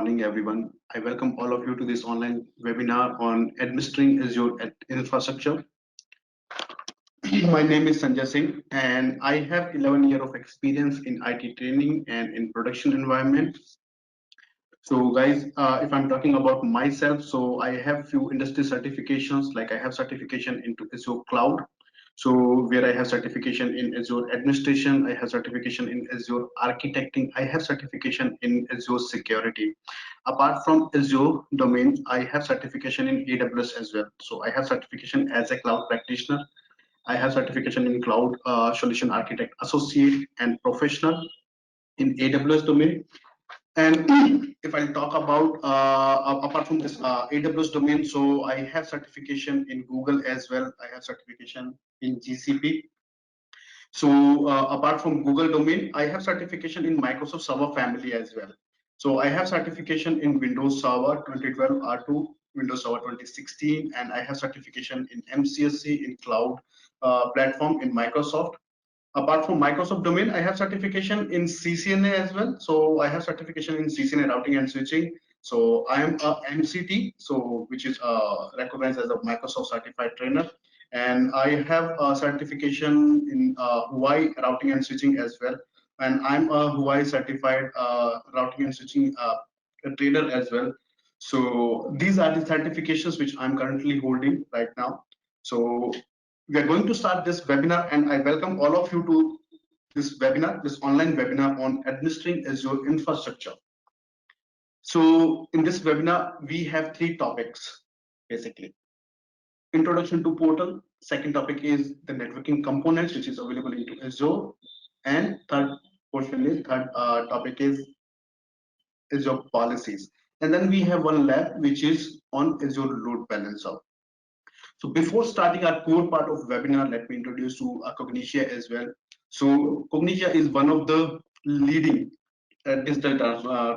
morning, everyone. I welcome all of you to this online webinar on administering Azure infrastructure. My name is Sanjay Singh, and I have 11 years of experience in IT training and in production environment. So, guys, if I'm talking about myself, so I have few industry certifications, like I have certification into Azure Cloud. So where I have certification in Azure administration, I have certification in Azure architecting, I have certification in Azure security. Apart from Azure domain, I have certification in AWS as well. So I have certification as a cloud practitioner. I have certification in cloud solution architect associate and professional in AWS domain. And if I talk about apart from this AWS domain, so I have certification in Google as well. I have certification in GCP. So apart from Google domain, I have certification in Microsoft Server family as well. So I have certification in Windows Server 2012 R2, Windows Server 2016, and I have certification in MCSC in cloud platform in Microsoft. Apart from Microsoft domain, I have certification in CCNA as well. So I have certification in CCNA routing and switching. So I am a MCT, so which is recognized as a Microsoft certified trainer, and I have a certification in Huawei routing and switching as well. And I'm a Huawei certified routing and switching trader as well. So these are the certifications which I'm currently holding right now. So we are going to start this webinar, and I welcome all of you to this webinar, this online webinar on administering Azure infrastructure. So in this webinar, we have three topics, basically. Introduction to portal. Second topic is the networking components, which is available into Azure. And third topic is Azure policies. And then we have one lab, which is on Azure Load Balancer. So before starting our core part of webinar, let me introduce to Cognitia as well. So Cognitia is one of the leading digital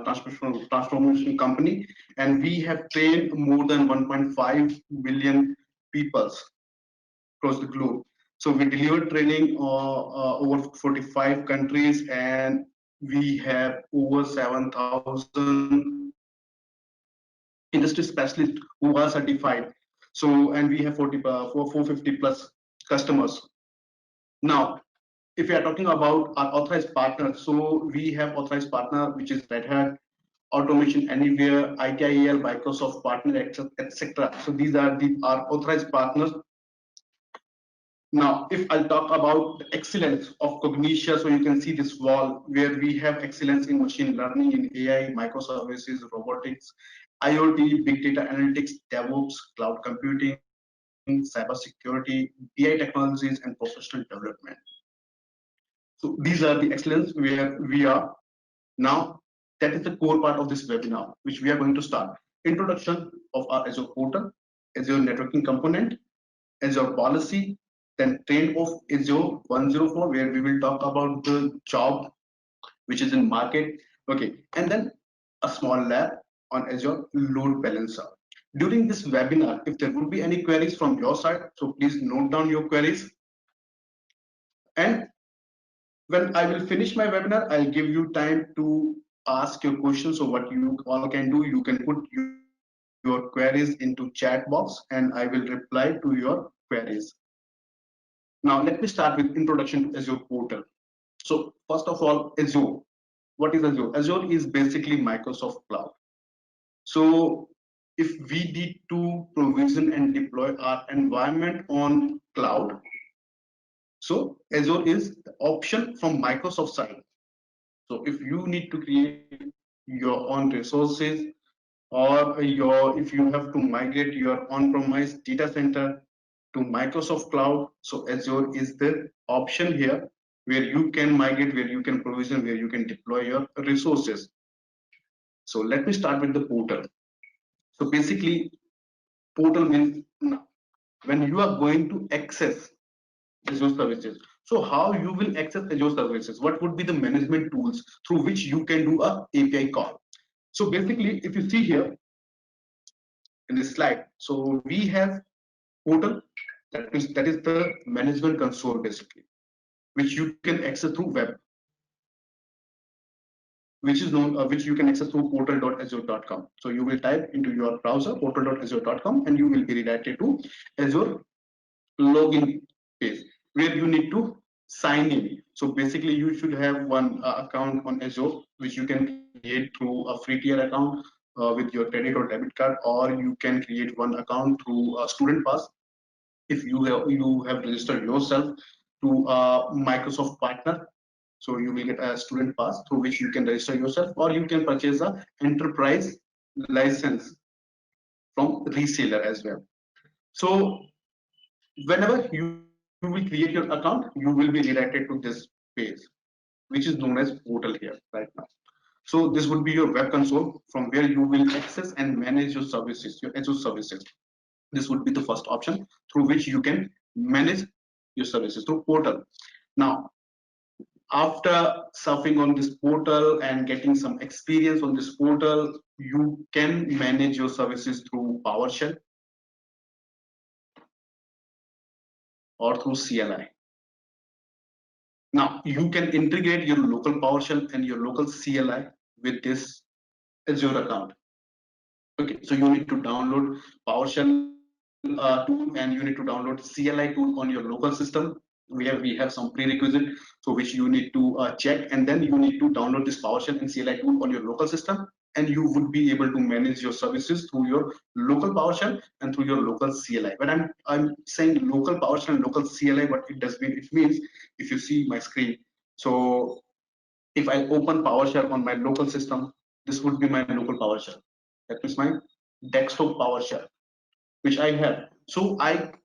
transformation company, and we have trained more than 1.5 million people across the globe. So we deliver training over 45 countries, and we have over 7,000 industry specialists who are certified. So, and we have 450 plus customers. Now, if we are talking about our authorized partners, so we have authorized partner, which is Red Hat, Automation Anywhere, ITIL, Microsoft Partner, etc. So these are our authorized partners. Now, if I'll talk about the excellence of Cognitia, so you can see this wall where we have excellence in machine learning, in AI, microservices, robotics, IoT, big data analytics, DevOps, cloud computing, cybersecurity, BI technologies, and professional development. So these are the excellence where we are now. That is the core part of this webinar, which we are going to start. Introduction of our Azure portal, Azure networking component, Azure policy, then train of Azure 104, where we will talk about the job which is in market. Okay, and then a small lab on Azure load balancer. During this webinar, if there would be any queries from your side, so please note down your queries. And when I will finish my webinar, I'll give you time to ask your questions. So what you all can do, you can put your queries into chat box, and I will reply to your queries. Now, let me start with introduction to Azure portal. So first of all, Azure. What is Azure? Azure is basically Microsoft Cloud. So if we need to provision and deploy our environment on cloud, so Azure is the option from Microsoft side. So if you need to create your own resources, or if you have to migrate your on-premise data center to Microsoft Cloud, so Azure is the option here where you can migrate, where you can provision, where you can deploy your resources. So let me start with the portal. So basically, portal means when you are going to access Azure services. So how you will access Azure services? What would be the management tools through which you can do a API call? So basically, if you see here in this slide, so we have portal, that is the management console basically, which you can access through web. which is known, which you can access through portal.azure.com. So you will type into your browser portal.azure.com and you will be redirected to Azure login page where you need to sign in. So basically you should have one account on Azure which you can create through a free tier account with your credit or debit card, or you can create one account through a student pass if you have registered yourself to a Microsoft partner. So you will get a student pass through which you can register yourself, or you can purchase a enterprise license from reseller as well. So whenever you will create your account, you will be redirected to this page, which is known as portal here right now. So this would be your web console from where you will access and manage your services, your Azure services. This would be the first option through which you can manage your services through portal. Now, after surfing on this portal and getting some experience on this portal, you can manage your services through PowerShell or through CLI. Now, you can integrate your local PowerShell and your local CLI with this Azure account. Okay, so you need to download PowerShell tool and you need to download CLI tool on your local system. We have some prerequisite, so which you need to check, and then you need to download this PowerShell and CLI tool on your local system, and you would be able to manage your services through your local PowerShell and through your local CLI. When I'm saying local PowerShell and local CLI, what it does mean, it means if you see my screen, so if I open PowerShell on my local system, this would be my local PowerShell. That is my desktop PowerShell, which I have. So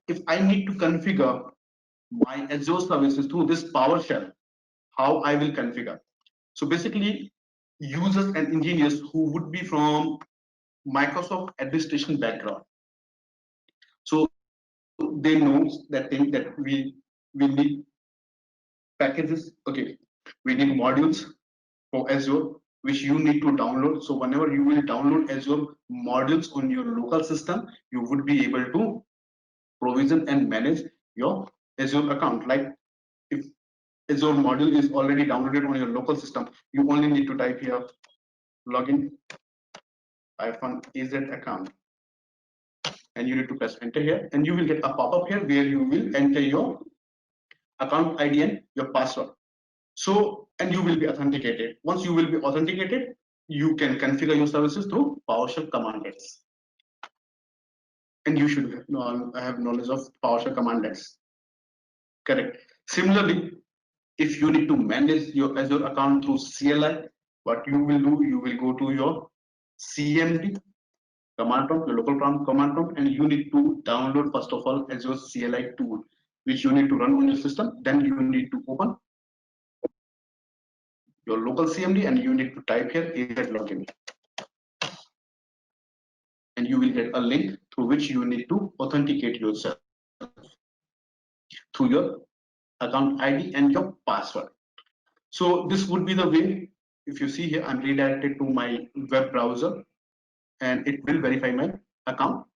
if I need to configure my Azure services through this PowerShell, how I will configure. So basically, users and engineers who would be from Microsoft administration background, so they know that thing that we need packages. Okay, we need modules for Azure, which you need to download. So whenever you will download Azure modules on your local system, you would be able to provision and manage your Azure account. Like if Azure module is already downloaded on your local system, you only need to type here login -az account, and you need to press enter here, and you will get a pop-up here where you will enter your account ID and your password. So, and you will be authenticated. Once you will be authenticated, you can configure your services through PowerShell commandlets. And you should have knowledge of PowerShell commandlets. Correct. Similarly, if you need to manage your Azure account through CLI, what you will do, you will go to your CMD command prompt, your local command prompt, and you need to download first of all Azure CLI tool, which you need to run on your system. Then you need to open your local CMD and you need to type here AZ login, and you will get a link through which you need to authenticate yourself through your account ID and your password. So this would be the way. If you see here, I'm redirected to my web browser and it will verify my account,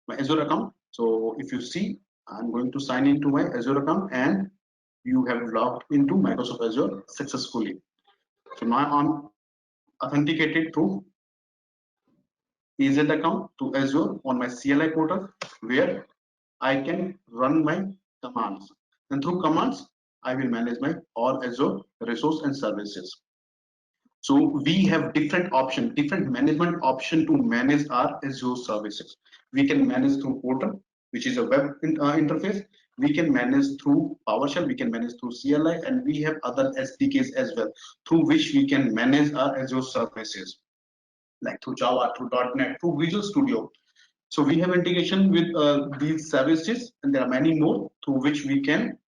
my Azure account. So if you see, I'm going to sign into my Azure account and you have logged into Microsoft Azure successfully. So now I'm authenticated through AZ account to Azure on my CLI portal where I can run my commands. And through commands, I will manage my all Azure resource and services. So we have different option, different management option to manage our Azure services. We can manage through portal, which is a web interface. We can manage through PowerShell, we can manage through CLI, and we have other SDKs as well, through which we can manage our Azure services, like through Java, through .NET, through Visual Studio. So we have integration with these services, and there are many more through which we can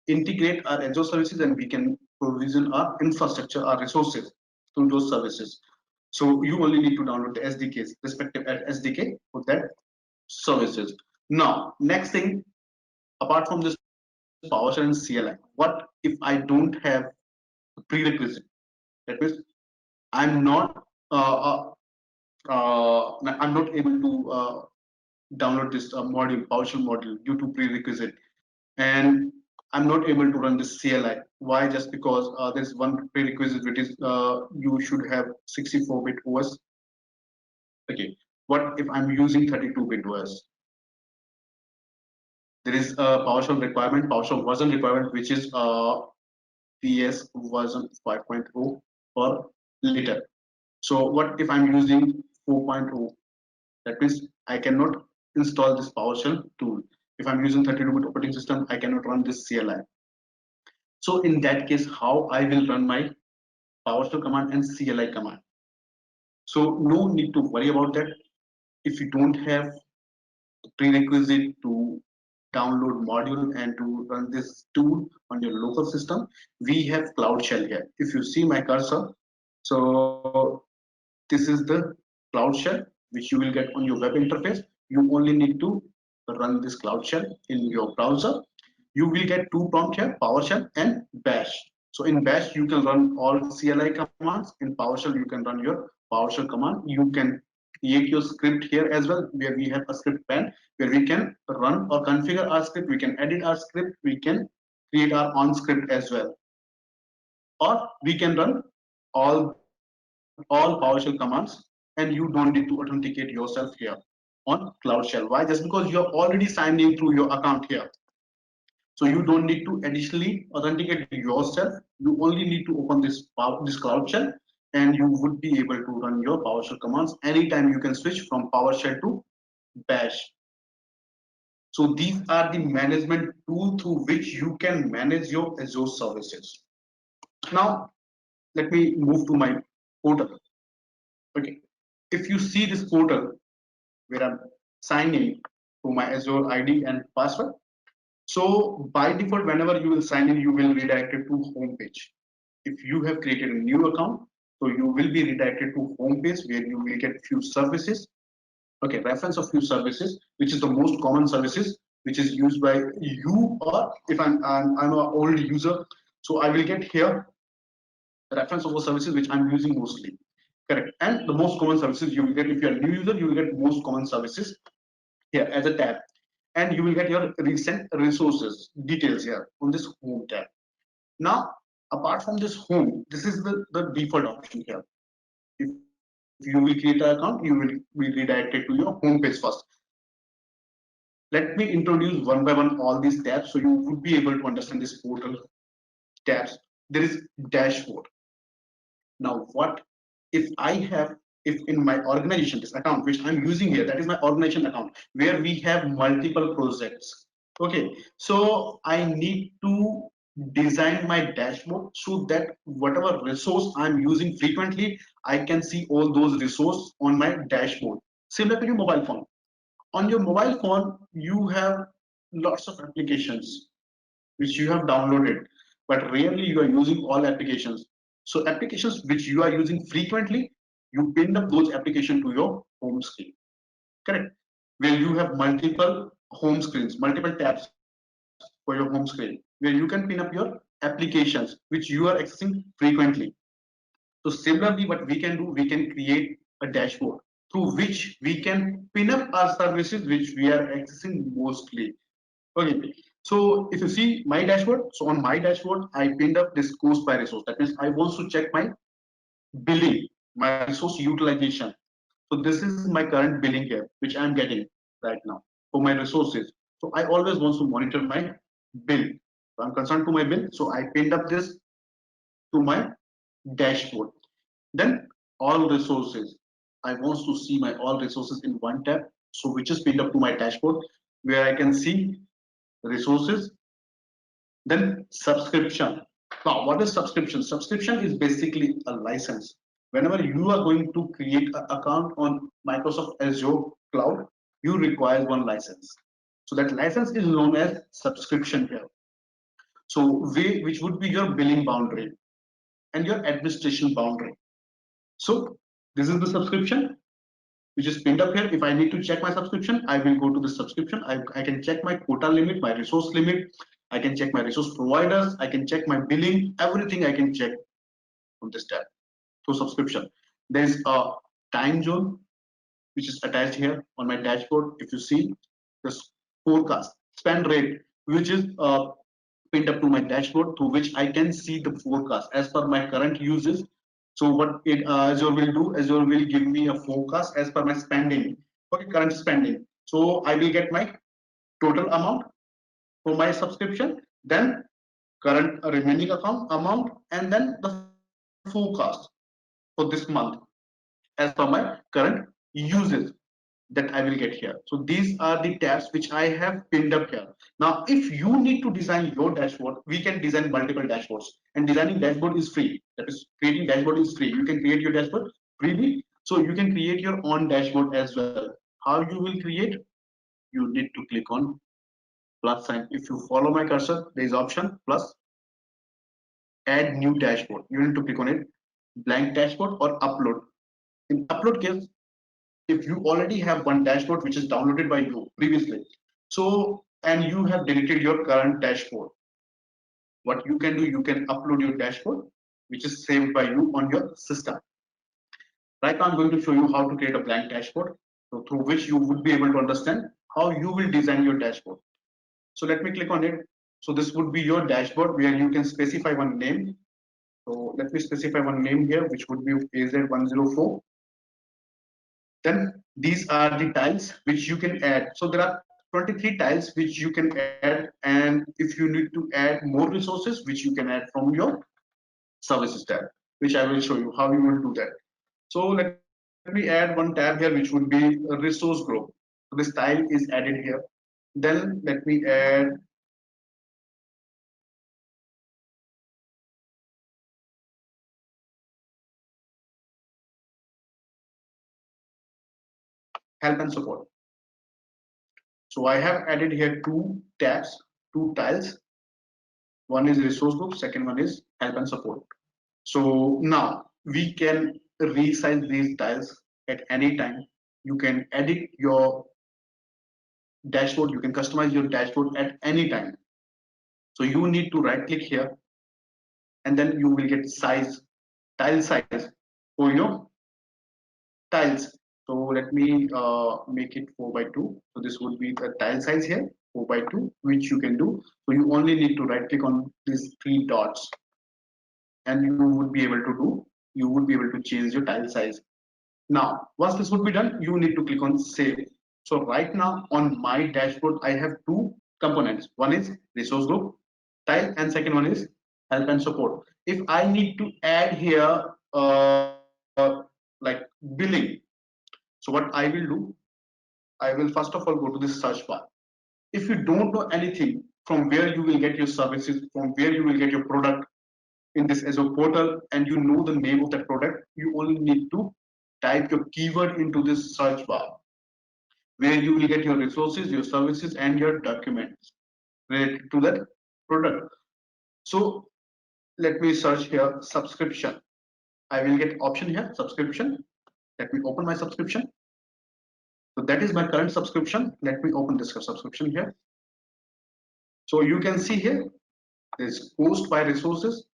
integrate our Azure services and we can provision our infrastructure, our resources through those services. So you only need to download the SDKs, respective SDK for that services. Now, next thing, apart from this PowerShell and CLI, what if I don't have a prerequisite? That means I'm not I'm not able to download this module, PowerShell module, due to prerequisite. And I'm not able to run this CLI. Why? Just because there's one prerequisite, which is you should have 64-bit OS. Okay, what if I'm using 32-bit OS? There is a PowerShell requirement, PowerShell version requirement, which is PS version 5.0 or later. So what if I'm using 4.0? That means I cannot install this PowerShell tool. If I'm using 32-bit operating system, I cannot run this CLI. So in that case, how I will run my PowerShell command and CLI command? So no need to worry about that. If you don't have the prerequisite to download module and to run this tool on your local system, we have Cloud Shell here. If you see my cursor, so this is the Cloud Shell which you will get on your web interface. You only need to run this Cloud Shell in your browser. You will get two prompts here, PowerShell and Bash. So in Bash you can run all CLI commands. In PowerShell you can run your PowerShell command. You can create your script here as well, where we have a script pen where we can run or configure our script. We can edit our script. We can create our own script as well, or we can run all PowerShell commands, and you don't need to authenticate yourself here on Cloud Shell. Why? Just because you're already signed in through your account here. So you don't need to additionally authenticate yourself. You only need to open this Cloud Shell, and you would be able to run your PowerShell commands anytime. You can switch from PowerShell to Bash. So these are the management tool through which you can manage your Azure services. Now let me move to my portal. Okay, if you see this portal where I'm signing to my Azure ID and password, so by default, whenever you will sign in, you will redirected to home page. If you have created a new account, so you will be redirected to home page where you will get few services. Okay, reference of few services, which is the most common services which is used by you, or if I'm an old user, so I will get here reference of the services which I'm using mostly. Correct. And the most common services you will get, if you're a new user, you will get most common services here as a tab, and you will get your recent resources details here on this home tab. Now apart from this home, this is the default option here. If you will create an account, you will be redirected to your home page first. Let me introduce one by one all these tabs so you would be able to understand this portal tabs. There is dashboard. Now what if I have, if in my organization, this account which I'm using here, that is my organization account where we have multiple projects. Okay, so I need to design my dashboard so that whatever resource I'm using frequently, I can see all those resources on my dashboard. Similar to your mobile phone. On your mobile phone, you have lots of applications which you have downloaded, but rarely you are using all applications. So applications which you are using frequently, you pin up those applications to your home screen. Correct. Where you have multiple home screens, multiple tabs for your home screen, where you can pin up your applications which you are accessing frequently. So similarly, what we can do, we can create a dashboard through which we can pin up our services which we are accessing mostly. Okay, so if you see my dashboard, so on my dashboard, I pinned up this cost by resource. That means I want to check my billing, my resource utilization. So this is my current billing here, which I'm getting right now for my resources. So I always want to monitor my bill. So I'm concerned to my bill. So I pinned up this to my dashboard. Then all resources. I want to see my all resources in one tab. So which is pinned up to my dashboard where I can see resources. Then subscription. Now, what is subscription? Subscription is basically a license. Whenever you are going to create an account on Microsoft Azure Cloud, you require one license. So that license is known as subscription here. So which would be your billing boundary and your administration boundary. So this is the subscription which is pinned up here. If I need to check my subscription, I will go to the subscription. I can check my quota limit, my resource limit. I can check my resource providers. I can check my billing, everything I can check on this tab. So subscription. There's a time zone which is attached here on my dashboard. If you see this forecast, spend rate, which is pinned up to my dashboard through which I can see the forecast as per my current uses. So what it Azure will do, Azure will give me a forecast as per my spending, okay, current spending. So I will get my total amount for my subscription, then current remaining account amount, and then the forecast for this month as per my current uses that I will get here. So these are the tabs which I have pinned up here. Now, if you need to design your dashboard, we can design multiple dashboards, and designing dashboard is free. That is, creating dashboard is free. You can create your dashboard freely. So you can create your own dashboard as well. How you will create? You need to click on plus sign. If you follow my cursor, there is option plus add new dashboard. You need to click on it, blank dashboard or upload. In upload case, if you already have one dashboard which is downloaded by you previously, so and you have deleted your current dashboard, what you can do, you can upload your dashboard which is saved by you on your system. Right now I'm going to show you how to create a blank dashboard, so through which you would be able to understand how you will design your dashboard. So let me click on it. So this would be your dashboard where you can specify one name. So let me specify one name here, which would be AZ104. Then these are the tiles which you can add. So there are 23 tiles which you can add, and if you need to add more resources which you can add from your services tab, which I will show you how you will do that. So let me add one tab here which would be a resource group. So this tile is added here. Then let me add help and support. So I have added here two tabs, two tiles. One is resource group, second one is help and support. So now we can resize these tiles at any time. You can edit your dashboard, you can customize your dashboard at any time. So you need to right click here and then you will get size, tile size for your tiles. So let me make it 4 by 2. So this would be the tile size here, 4 by 2, which you can do. So you only need to right click on these three dots and you would be able to do, you would be able to change your tile size. Now, once this would be done, you need to click on save. So right now on my dashboard, I have two components. One is resource group tile and second one is help and support. If I need to add here like billing, so what I will do, I will first of all go to this search bar. If you don't know anything from where you will get your services, from where you will get your product in this Azure portal, and you know the name of that product, you only need to type your keyword into this search bar, where you will get your resources, your services, and your documents related to that product. So let me search here subscription. I will get option here subscription. Let me open my subscription. So that is my current subscription. Let me open this subscription here. So you can see here there's post by resources,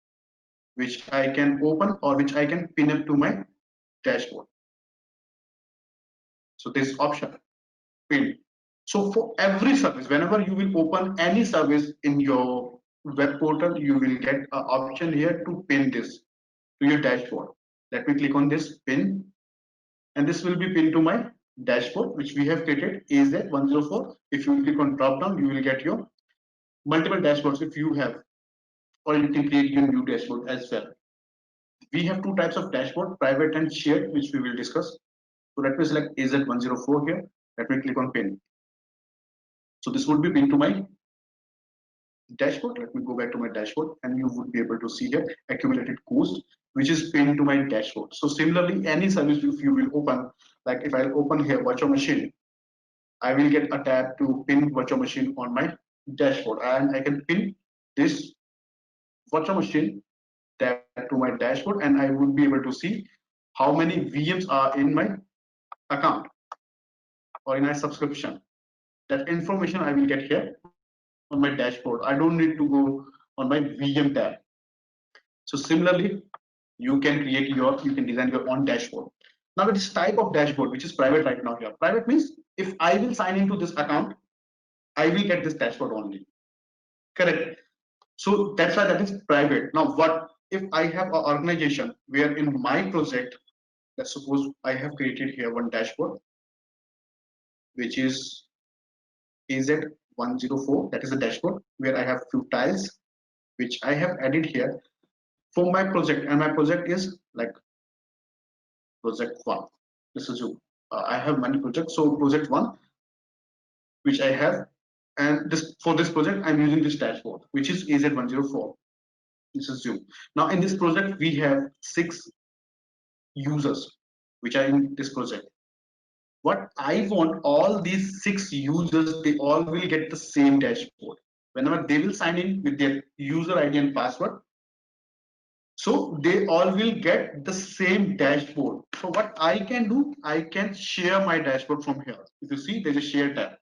which I can open or which I can pin up to my dashboard. So this option pin. So for every service, whenever you will open any service in your web portal, you will get an option here to pin this to your dashboard. Let me click on this pin, and this will be pinned to my dashboard, which we have created AZ104. If you click on drop down, you will get your multiple dashboards if you have, or you can create your new dashboard as well. We have two types of dashboard, private and shared, which we will discuss. So let me select AZ104 here. Let me click on pin. So this would be pinned to my dashboard. Let me go back to my dashboard and you would be able to see here accumulated cost, which is pinned to my dashboard. So similarly, any service if you will open, like if I'll open here virtual machine, I will get a tab to pin virtual machine on my dashboard, and I can pin this virtual machine tab to my dashboard, and I would be able to see how many VMs are in my account or in my subscription. That information I will get here on my dashboard. I don't need to go on my VM tab. So similarly, you can design your own dashboard. Now this type of dashboard, which is private right now here. Private means if I will sign into this account, I will get this dashboard only. Correct. So that's why that is private. Now, what if I have an organization where in my project, let's suppose I have created here one dashboard, which is AZ104. That is a dashboard where I have few tiles, which I have added here for my project, and my project is like project one. This is I have many projects. So project one, which I have, and this for this project, I'm using this dashboard, which is AZ104. This is Zoom. Now in this project, we have 6 users, which are in this project. What I want, all these 6 users, they all will get the same dashboard. Whenever they will sign in with their user ID and password, so they all will get the same dashboard. So what I can do, I can share my dashboard from here. If you see, there's a share tab.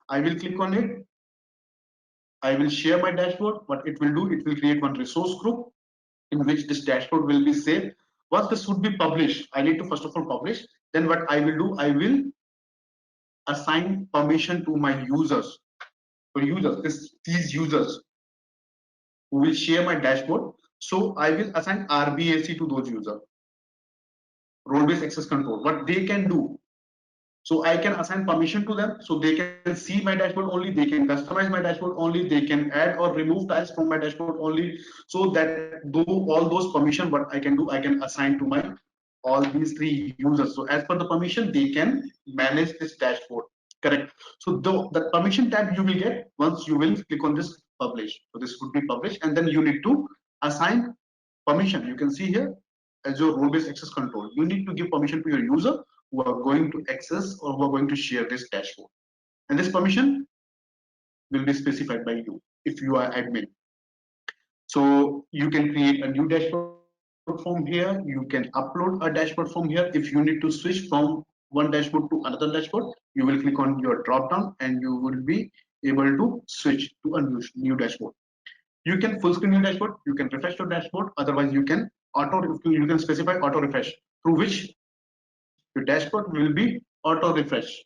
I will click on it. I will share my dashboard. What it will do, it will create one resource group in which this dashboard will be saved. Once this would be published, I need to first of all publish. Then what I will do, I will assign permission to my users. So these users who will share my dashboard. So I will assign RBAC to those users, role-based access control. What they can do, so I can assign permission to them, so they can see my dashboard only, they can customize my dashboard only, they can add or remove tiles from my dashboard only. So that though all those permission, what I can do, I can assign to my all these 3 users. So as per the permission, they can manage this dashboard. Correct. So though the permission tab you will get once you will click on this publish. So this would be published, and then you need to assign permission. You can see here as your role-based access control. You need to give permission to your user who are going to access or who are going to share this dashboard. And this permission will be specified by you if you are admin. So you can create a new dashboard from here. You can upload a dashboard from here. If you need to switch from one dashboard to another dashboard, you will click on your drop down and you will be able to switch to a new dashboard. You can full screen your dashboard. You can refresh your dashboard. Otherwise, you can specify auto refresh, through which your dashboard will be auto refresh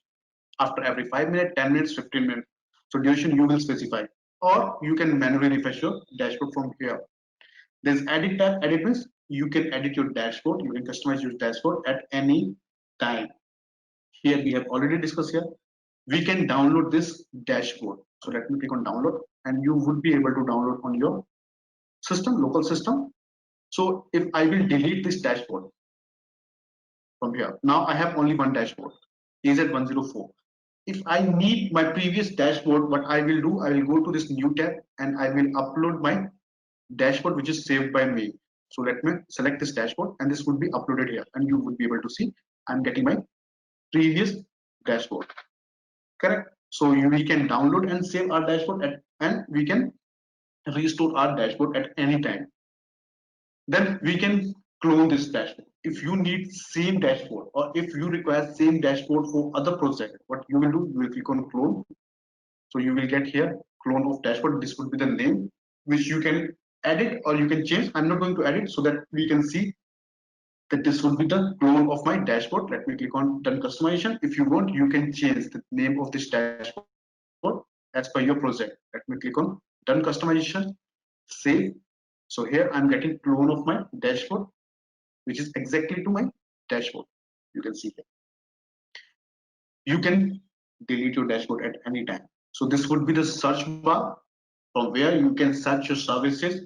after every 5 minutes, 10 minutes, 15 minutes. So duration you will specify, or you can manually refresh your dashboard from here. There's edit tab. Edit means you can edit your dashboard. You can customize your dashboard at any time. Here we have already discussed here. We can download this dashboard. So let me click on download, and you would be able to download on your system, local system. So if I will delete this dashboard from here, now I have only one dashboard, AZ104. If I need my previous dashboard, what I will do, I will go to this new tab and I will upload my dashboard which is saved by me. So let me select this dashboard and this would be uploaded here, and you would be able to see I'm getting my previous dashboard. Correct. So we can download and save our dashboard and we can restore our dashboard at any time. Then we can clone this dashboard. If you need same dashboard or if you require same dashboard for other project, what you will do, you will click on clone. So you will get here clone of dashboard. This would be the name which you can edit or you can change. I'm not going to edit so that we can see that this would be the clone of my dashboard. Let me click on done customization. If you want, you can change the name of this dashboard as per your project. Let me click on done customization, save. So here I'm getting clone of my dashboard, which is exactly to my dashboard. You can see here. You can delete your dashboard at any time. So this would be the search bar from where you can search your services,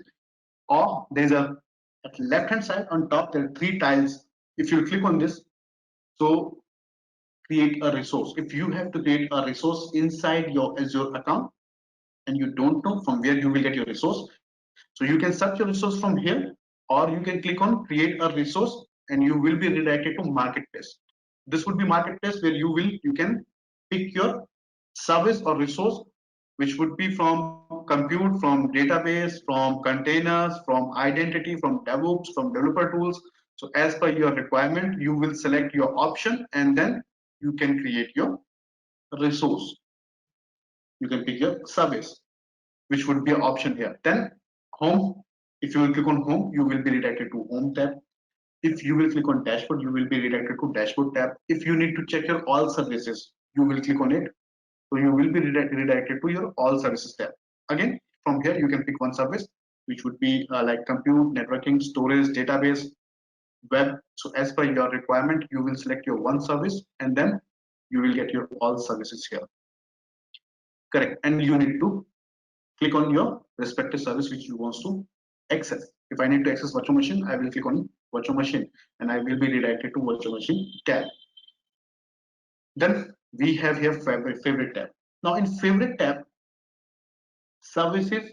or there's a at left hand side on top there are 3 tiles. If you click on this, so create a resource. If you have to create a resource inside your Azure account and you don't know from where you will get your resource, so you can search your resource from here, or you can click on create a resource and you will be redirected to marketplace. This would be marketplace where you can pick your service or resource, which would be from compute, from database, from containers, from identity, from DevOps, from developer tools. So as per your requirement, you will select your option and then you can create your resource. You can pick your service, which would be an option here. Then home, if you will click on home, you will be redirected to home tab. If you will click on dashboard, you will be redirected to dashboard tab. If you need to check your all services, you will click on it. So you will be redirected to your all services tab. Again, from here, you can pick one service which would be like compute, networking, storage, database, web. So as per your requirement, you will select your one service and then you will get your all services here. Correct. And you need to click on your respective service which you want to access. If I need to access virtual machine, I will click on virtual machine and I will be redirected to virtual machine tab. Then we have here favorite tab. Now in favorite tab, services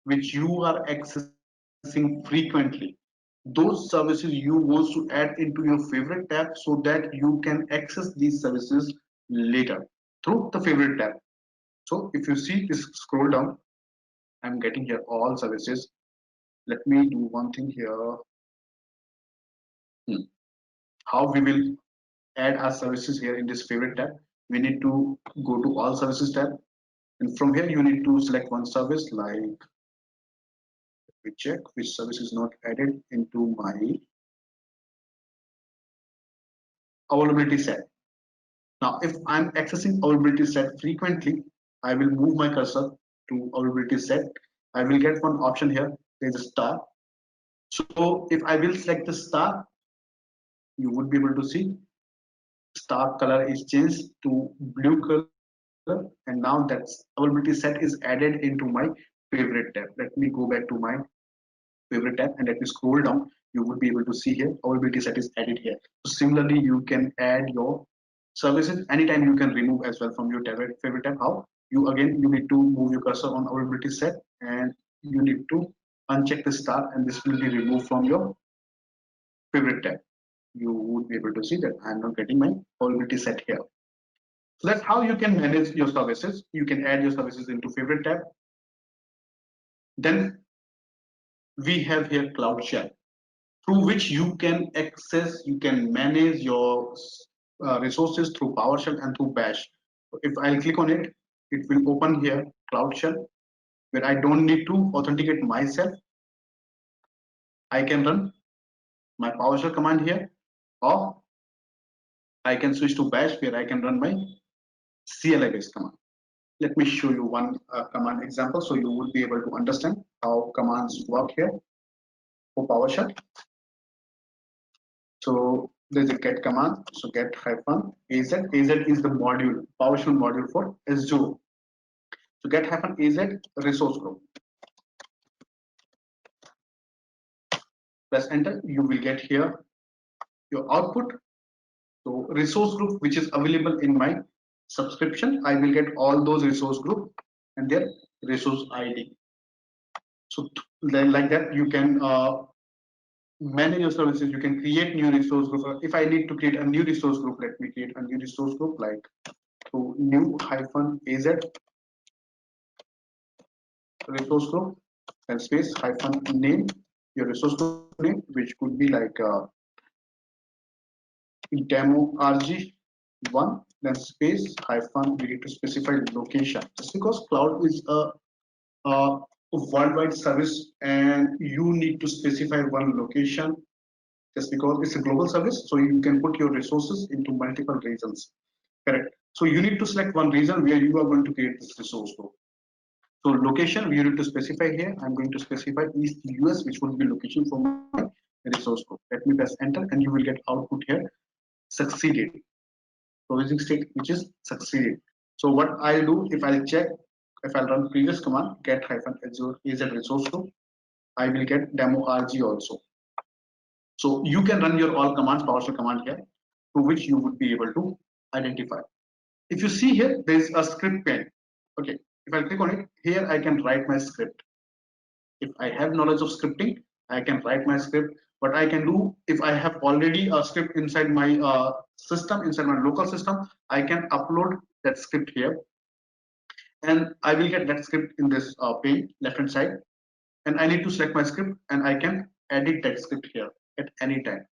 which you are accessing frequently, those services you want to add into your favorite tab so that you can access these services later through the favorite tab. So if you see this, scroll down, I'm getting here all services. Let me do one thing here. How we will add our services here in this favorite tab? We need to go to all services tab, and from here you need to select one service. Like, we check which service is not added into my availability set. Now, if I'm accessing availability set frequently, I will move my cursor to availability set. I will get one option here. There's a star. So if I will select the star, you would be able to see star color is changed to blue color, and now that availability set is added into my favorite tab. Let me go back to my favorite tab and let me scroll down. You would be able to see here availability set is added here. So similarly, you can add your services anytime. You can remove as well from your favorite tab. How? You need to move your cursor on availability set and you need to uncheck the star and this will be removed from your favorite tab. You would be able to see that I'm not getting my availability set here. So that's how you can manage your services. You can add your services into favorite tab. Then we have here Cloud Shell, through which you can access, you can manage your resources through PowerShell and through Bash. So if I click on it, it will open here Cloud Shell, where I don't need to authenticate myself. I can run my PowerShell command here, or I can switch to Bash, where I can run my CLI based command. Let me show you one command example so you would be able to understand how commands work here for PowerShell. So there's a get command. So get hyphen AZ. AZ is the module, PowerShell module for Azure. So get hyphen AZ resource group. Press enter. You will get here your output. So resource group which is available in my subscription, I will get all those resource group and their resource ID. So then like that you can manage your services. You can create new resource group. If I need to create a new resource group, let me create a new resource group like to new hyphen AZ resource group and space hyphen name, your resource group name, which could be like demo RG1, then space hyphen, we need to specify location. Just because cloud is a worldwide service and you need to specify one location, just because it's a global service, so you can put your resources into multiple regions. Correct. So you need to select one region where you are going to create this resource group. So location we need to specify here. I'm going to specify East US, which would be location for my resource group. Let me press enter and you will get output here succeeded. Provisioning state which is succeeded. So what I'll do, if I'll check, if I'll run previous command get hyphen Azure AZ resource group, I will get demo RG also. So you can run your all commands, PowerShell command here, to which you would be able to identify. If you see here, there is a script pane. Okay, if I click on it, here I can write my script. If I have knowledge of scripting, I can write my script. What I can do, if I have already a script inside my system, inside my local system, I can upload that script here. And I will get that script in this pane, left hand side. And I need to select my script and I can edit that script here at any time.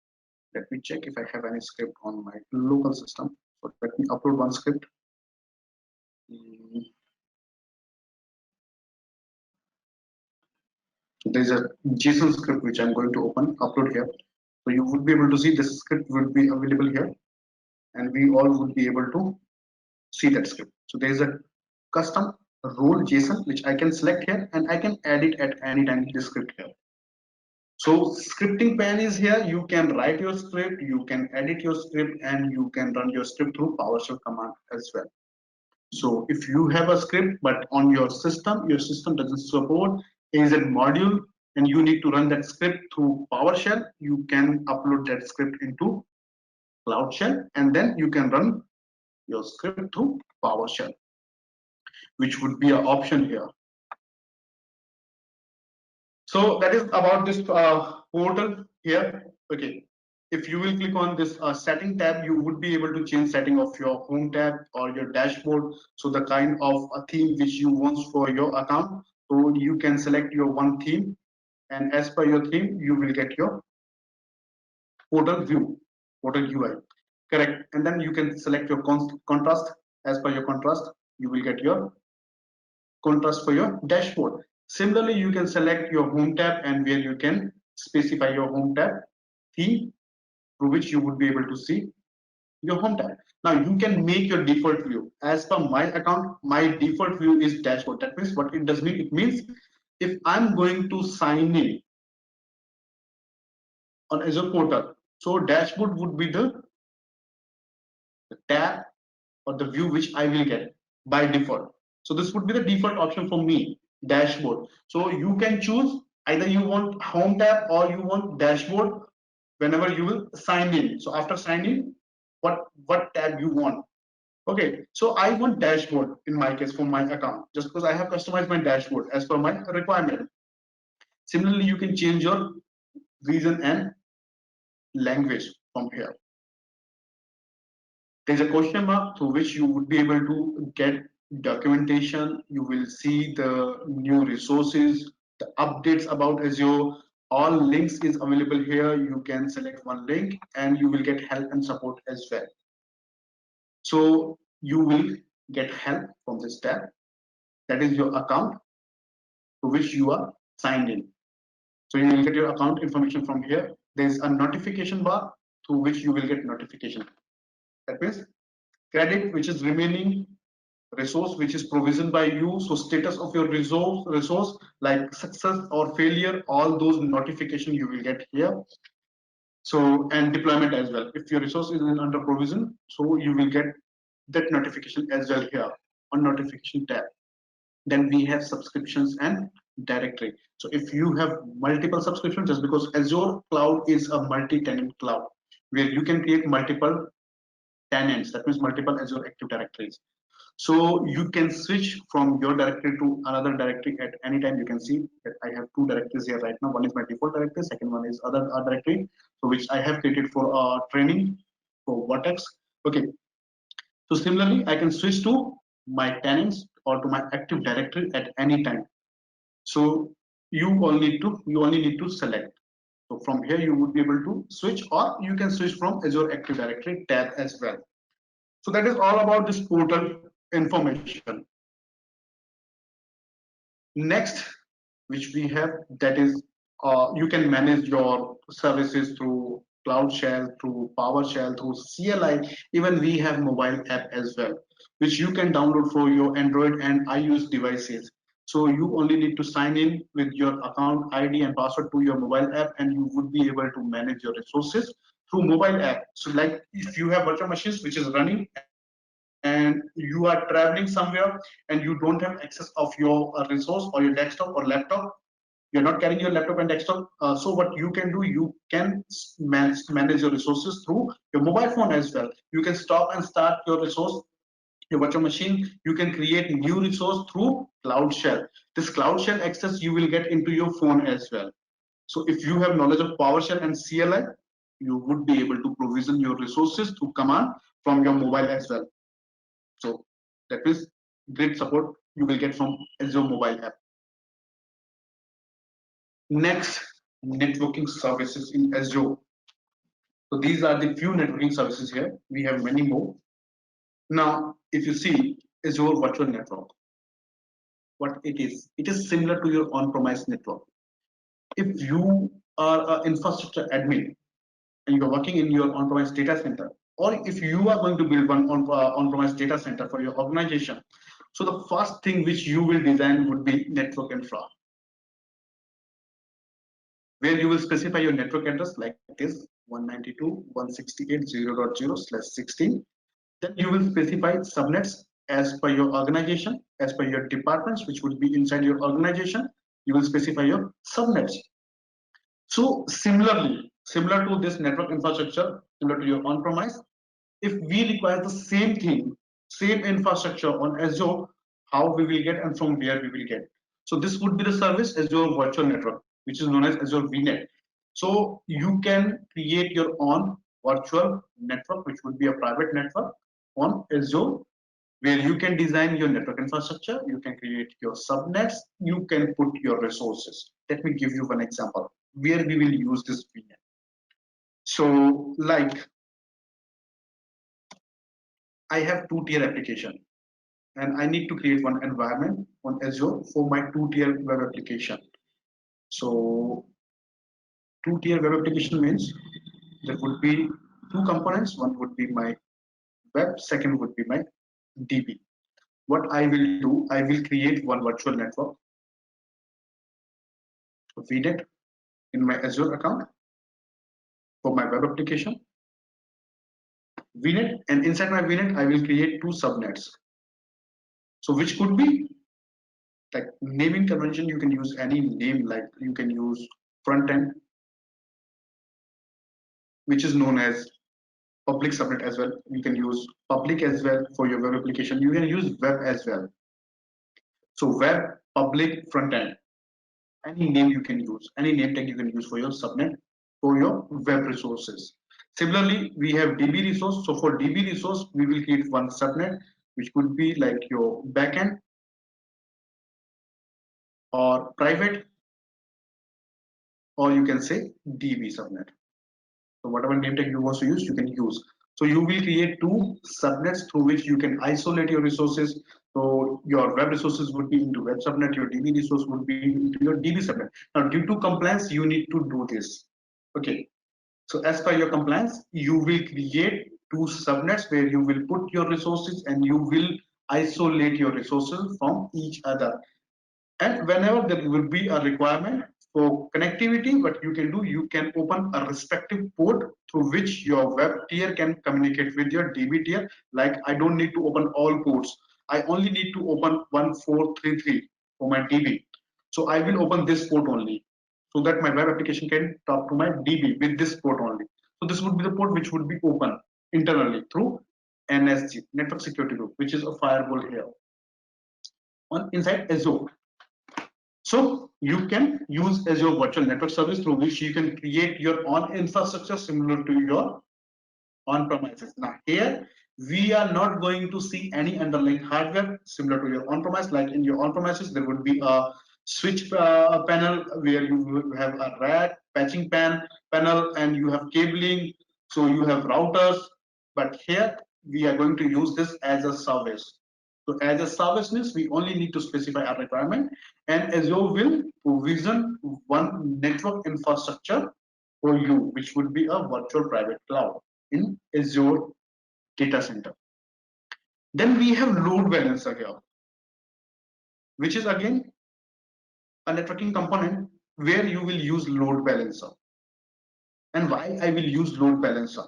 Let me check if I have any script on my local system. So let me upload one script. So there's a JSON script which I'm going to upload here. So you would be able to see this script would be available here, and we all would be able to see that script. So there's a custom role JSON, which I can select here and I can add it at any time in the script here. So scripting pane is here. You can write your script, you can edit your script, and you can run your script through PowerShell command as well. So if you have a script, but on your system doesn't support AZ module, and you need to run that script through PowerShell, you can upload that script into Cloud Shell, and then you can run your script through PowerShell, which would be an option here. So that is about this portal here. Okay, if you will click on this setting tab, you would be able to change setting of your home tab or your dashboard. So the kind of a theme which you want for your account. So you can select your one theme, and as per your theme, you will get your portal view, portal UI. Correct. And then you can select your contrast. As per your contrast, you will get your contrast for your dashboard. Similarly, you can select your home tab and where you can specify your home tab theme through which you would be able to see your home tab. Now you can make your default view. As per my account, my default view is dashboard. That means what it does mean, it means if I'm going to sign in on Azure portal, so dashboard would be the tab or the view which I will get by default. So this would be the default option for me, dashboard. So you can choose either you want home tab or you want dashboard whenever you will sign in. So after signing, what tab you want. Okay, so I want dashboard in my case for my account, just because I have customized my dashboard as per my requirement. Similarly, you can change your region and language from here. There's a question mark through which you would be able to get documentation. You will see the new resources, the updates about Azure. All links is available here. You can select one link and you will get help and support as well. So you will get help from this tab. That is your account to which you are signed in. So you will get your account information from here. There's a notification bar through which you will get notification. That means credit which is remaining, resource which is provisioned by you, so status of your resource like success or failure, all those notification you will get here. So and deployment as well, if your resource is under provision, so you will get that notification as well here on notification tab. Then we have subscriptions and directory. So if you have multiple subscriptions, just because Azure cloud is a multi-tenant cloud where you can create multiple tenants, that means multiple Azure active directories. So you can switch from your directory to another directory at any time. You can see that I have two directories here right now. One is my default directory, second one is other directory, so which I have created for training for Vertex. Okay. So similarly, I can switch to my tenants or to my active directory at any time. So you only need to select. So from here you would be able to switch, or you can switch from Azure Active Directory tab as well. So that is all about this portal information. Next, which we have, that is you can manage your services through Cloud Shell, through PowerShell, through CLI. Even we have mobile app as well, which you can download for your Android and iOS devices. So you only need to sign in with your account ID and password to your mobile app, and you would be able to manage your resources through mobile app. So like if you have virtual machines which is running and you are traveling somewhere and you don't have access of your resource or your desktop or laptop, you're not carrying your laptop and desktop, so what you can do, you can manage your resources through your mobile phone as well. You can stop and start your resource, your virtual machine. You can create new resource through Cloud Shell. This Cloud Shell access you will get into your phone as well. So if you have knowledge of PowerShell and CLI, you would be able to provision your resources through command from your mobile as well. So that is great support you will get from Azure mobile app. Next, networking services in Azure. So these are the few networking services here. We have many more. Now, if you see Azure Virtual Network, what it is similar to your on-premise network. If you are an infrastructure admin and you are working in your on-premise data center, or if you are going to build one on-premise data center for your organization, So the first thing which you will design would be network infra, where you will specify your network address like this 192.168.0.0/16. Then you will specify subnets as per your organization, as per your departments, which would be inside your organization. You will specify your subnets. So similar to this network infrastructure, similar to your on-premise, if we require the same thing, same infrastructure on Azure, how we will get and from where we will get. So this would be the service Azure Virtual Network, which is known as Azure VNet. So you can create your own virtual network, which would be a private network on Azure, where you can design your network infrastructure, you can create your subnets, you can put your resources. Let me give you one example where we will use this VNet. So like I have two-tier application and I need to create one environment on Azure for my two-tier web application. So two-tier web application means there would be two components. One would be my web, second would be my DB. What I will do, I will create one virtual network, VNet, in my Azure account for my web application, VNet, and inside my VNet, I will create two subnets. So which could be like naming convention, you can use any name, like you can use front end, which is known as public subnet as well. You can use public as well for your web application. You can use web as well. So web, public, front end, any name you can use, any name tag you can use for your subnet for your web resources. Similarly, we have DB resource. So for DB resource, we will create one subnet, which could be like your backend or private, or you can say DB subnet. So whatever name tag you want to use, you can use. So you will create two subnets through which you can isolate your resources. So your web resources would be into web subnet, your DB resource would be into your DB subnet. Now, due to compliance, you need to do this. Okay. So as per your compliance, you will create two subnets where you will put your resources and you will isolate your resources from each other. And whenever there will be a requirement for connectivity, what you can do, you can open a respective port through which your web tier can communicate with your DB tier. Like I don't need to open all ports. I only need to open 1433 for my DB. So I will open this port only so that my web application can talk to my DB with this port only. So this would be the port which would be open internally through NSG, Network Security Group, which is a firewall here on inside Azure. So you can use Azure Virtual Network Service through which you can create your own infrastructure similar to your on-premises. Now here we are not going to see any underlying hardware similar to your on-premise. Like in your on-premises, there would be a switch panel where you have a rack, patching panel, and you have cabling. So you have routers. But here we are going to use this as a service. So as a service means we only need to specify our requirement, and Azure will provision one network infrastructure for you, which would be a virtual private cloud in Azure data center. Then we have load balancer here, which is again a networking component where you will use load balancer. And why I will use load balancer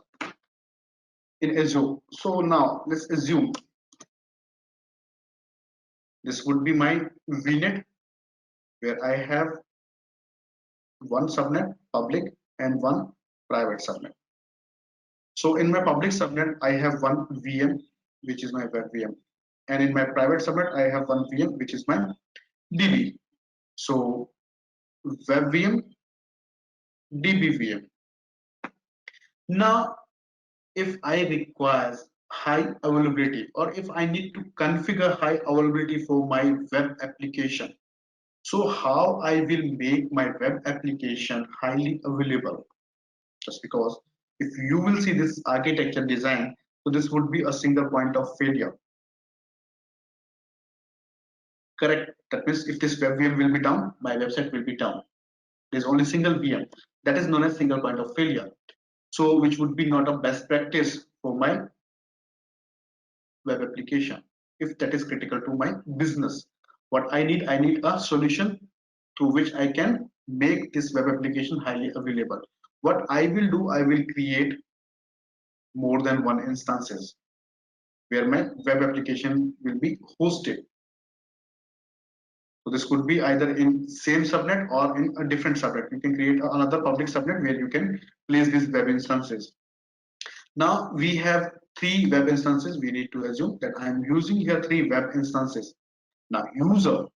in Azure? So now let's assume this would be my VNet where I have one subnet public and one private subnet. So in my public subnet, I have one VM, which is my web VM. And in my private subnet, I have one VM, which is my DB. So web VM, DB VM. Now, if I require high availability or if I need to configure high availability for my web application, so how I will make my web application highly available? Just because if you will see this architecture design, so this would be a single point of failure. Correct. That means if this web VM will be down, my website will be down. There's only single VM. That is known as single point of failure. So which would be not a best practice for my web application. if that is critical to my business. What I need a solution through which I can make this web application highly available. What I will do, I will create more than one instances where my web application will be hosted. So this could be either in same subnet or in a different subnet. You can create another public subnet where you can place these web instances. Now we have three web instances. We need to assume that I am using here three web instances. Now user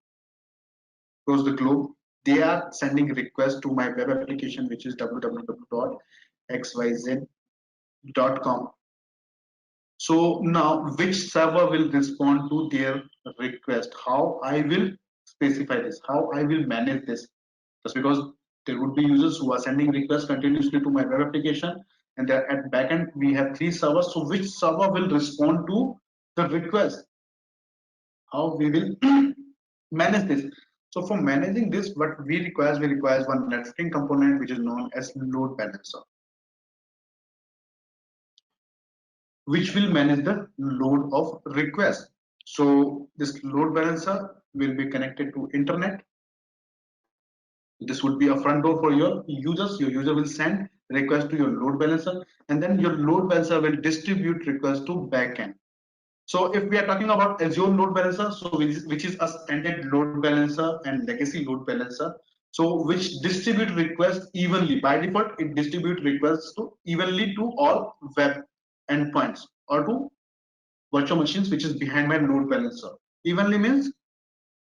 across the globe, they are sending requests to my web application, which is www.xyz.com. So now which server will respond to their request? How I will specify this? How I will manage this? Just because there would be users who are sending requests continuously to my web application, and there at backend we have three servers. So which server will respond to the request? How we will manage this? So for managing this, what we require one networking component which is known as load balancer, which will manage the load of requests. So this load balancer will be connected to internet. This would be a front door for your users. Your user will send request to your load balancer, and then your load balancer will distribute requests to backend. So if we are talking about Azure load balancer, so which is a standard load balancer and legacy load balancer, so which distribute requests evenly. By default, it distribute requests to evenly to all web endpoints or to virtual machines which is behind my load balancer. Evenly means